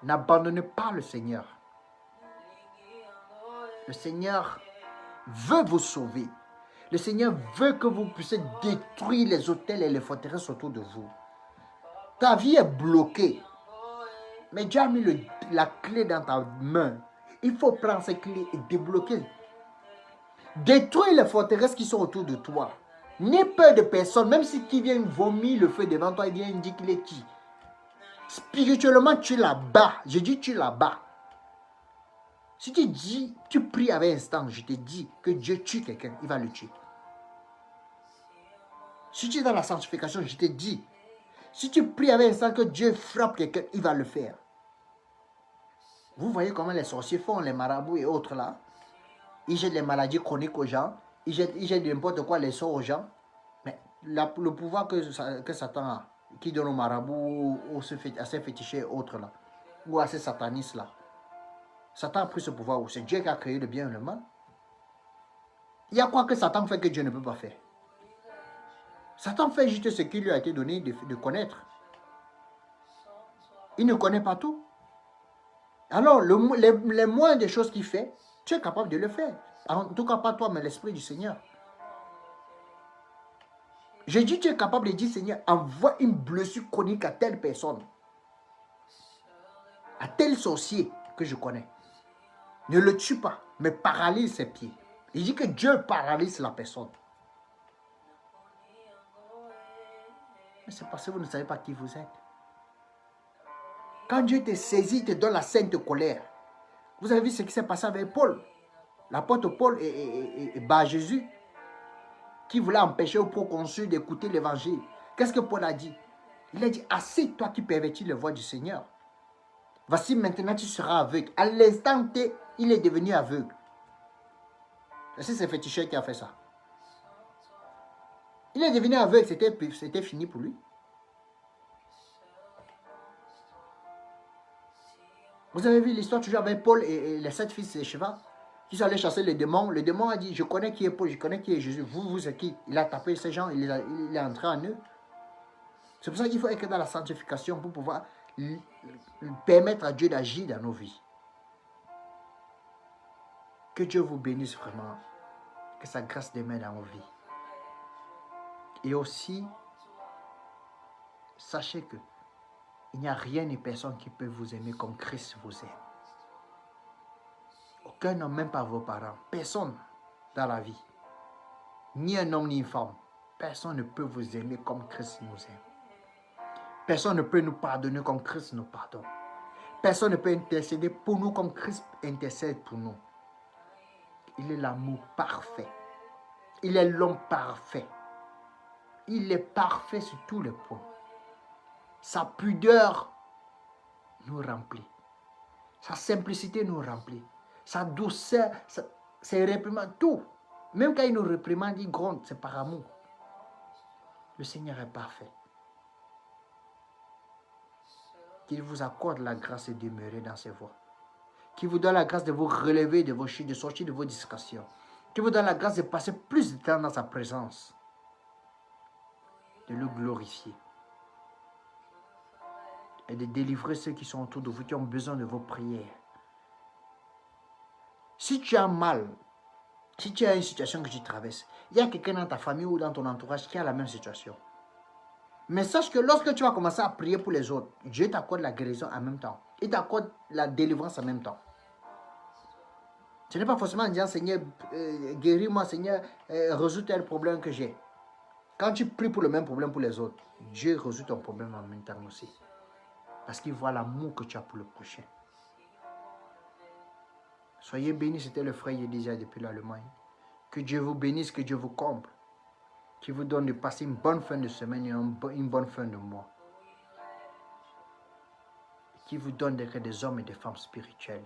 N'abandonnez pas le Seigneur. Le Seigneur veut vous sauver. Le Seigneur veut que vous puissiez détruire les autels et les forteresses autour de vous. Ta vie est bloquée. Mais Dieu a mis la clé dans ta main. Il faut prendre cette clé et débloquer. Détruis les forteresses qui sont autour de toi. N'aie peur de personne, même si qui vient vomir le feu devant toi, il vient dire qu'il est qui. Spirituellement, tu là-bas. Je dis tu là-bas. Si tu dis, tu pries avec instant, je te dis que Dieu tue quelqu'un, il va le tuer. Si tu es dans la sanctification, je te dis, si tu pries avec instant que Dieu frappe quelqu'un, il va le faire. Vous voyez comment les sorciers font, les marabouts et autres là. Ils jettent les maladies chroniques aux gens. Ils jettent n'importe quoi, les sorts aux gens. Mais le pouvoir que Satan a, qui donne aux marabouts, à ces fétichés et autres là, ou à ces satanistes là, Satan a pris ce pouvoir où c'est Dieu qui a créé le bien et le mal. Il y a quoi que Satan fait que Dieu ne peut pas faire? Satan fait juste ce qui lui a été donné de connaître. Il ne connaît pas tout. Alors, les moindres des choses qu'il fait, tu es capable de le faire. En tout cas, pas toi, mais l'Esprit du Seigneur. Je dis, tu es capable de dire, Seigneur, envoie une blessure chronique à telle personne. À tel sorcier que je connais. Ne le tue pas, mais paralyse ses pieds. Il dit que Dieu paralyse la personne. Mais c'est parce que vous ne savez pas qui vous êtes. Quand Dieu te saisit, il te donne la sainte colère. Vous avez vu ce qui s'est passé avec Paul. L'apôtre Paul et Bar-Jésus, qui voulait empêcher au proconsul d'écouter l'évangile. Qu'est-ce que Paul a dit? Il a dit, assez toi qui pervertis la voix du Seigneur. Voici maintenant tu seras aveugle. À l'instant T, il est devenu aveugle. C'est ce féticheur qui a fait ça. Il est devenu aveugle, c'était fini pour lui. Vous avez vu l'histoire toujours avec Paul et les 7 fils de Sheva qui sont allés chasser les démons. Le démon a dit, je connais qui est Paul, je connais qui est Jésus. Vous êtes qui? Il a tapé ces gens, il est entré en eux. C'est pour ça qu'il faut être dans la sanctification pour pouvoir permettre à Dieu d'agir dans nos vies. Que Dieu vous bénisse vraiment. Que sa grâce demeure dans vos vies. Et aussi, sachez que il n'y a rien ni personne qui peut vous aimer comme Christ vous aime. Aucun homme, même pas vos parents. Personne dans la vie. Ni un homme ni une femme. Personne ne peut vous aimer comme Christ nous aime. Personne ne peut nous pardonner comme Christ nous pardonne. Personne ne peut intercéder pour nous comme Christ intercède pour nous. Il est l'amour parfait. Il est l'homme parfait. Il est parfait sur tous les points. Sa pudeur nous remplit. Sa simplicité nous remplit. Sa douceur, ses réprimandes, tout. Même quand il nous réprimande, il gronde, c'est par amour. Le Seigneur est parfait. Qu'il vous accorde la grâce de demeurer dans ses voies. Qu'il vous donne la grâce de vous relever de vos chutes, de sortir de vos distractions. Qu'il vous donne la grâce de passer plus de temps dans sa présence. De le glorifier. Et de délivrer ceux qui sont autour de vous, qui ont besoin de vos prières. Si tu as mal, si tu as une situation que tu traverses, il y a quelqu'un dans ta famille ou dans ton entourage qui a la même situation. Mais sache que lorsque tu vas commencer à prier pour les autres, Dieu t'accorde la guérison en même temps. Il t'accorde la délivrance en même temps. Ce n'est pas forcément en disant, Seigneur, guéris-moi, Seigneur, résous tel problème que j'ai. Quand tu pries pour le même problème pour les autres, Dieu résout ton problème en même temps aussi. Parce qu'il voit l'amour que tu as pour le prochain. Soyez bénis, c'était le frère Yedizia depuis l'Allemagne. Que Dieu vous bénisse, que Dieu vous comble. Qu'il vous donne de passer une bonne fin de semaine et une bonne fin de mois. Qu'il vous donne d'être des hommes et des femmes spirituels.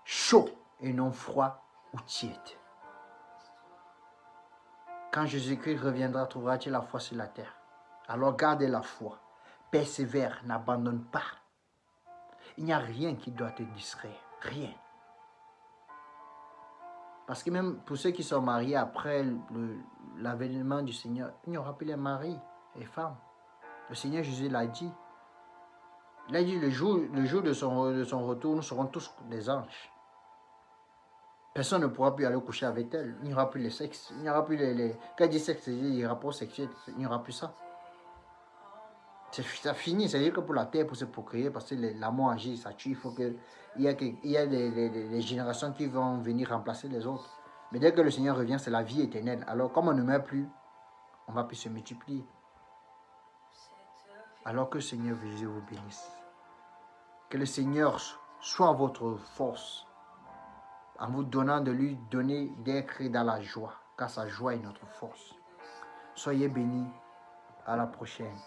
Chauds et non froids ou tièdes. Quand Jésus-Christ reviendra, trouvera-t-il la foi sur la terre? Alors gardez la foi. Persévère, n'abandonne pas. Il n'y a rien qui doit te distraire. Rien. Parce que même pour ceux qui sont mariés après l'avènement du Seigneur, il n'y aura plus les maris et femmes. Le Seigneur Jésus l'a dit. Il a dit le jour de son retour, nous serons tous des anges. Personne ne pourra plus aller coucher avec elle. Il n'y aura plus les sexes. Il n'y aura plus quand il dit sexe, il dit rapports sexuels. Il n'y aura plus ça. Ça finit. C'est-à-dire que pour la terre, pour se procréer, parce que l'amour agit, ça tue. Il faut qu'il y ait les générations qui vont venir remplacer les autres. Mais dès que le Seigneur revient, c'est la vie éternelle. Alors, comme on ne meurt plus, on va plus se multiplier. Alors que le Seigneur Jésus vous bénisse. Que le Seigneur soit votre force. En vous donnant de lui donner d'être dans la joie. Car sa joie est notre force. Soyez bénis. À la prochaine.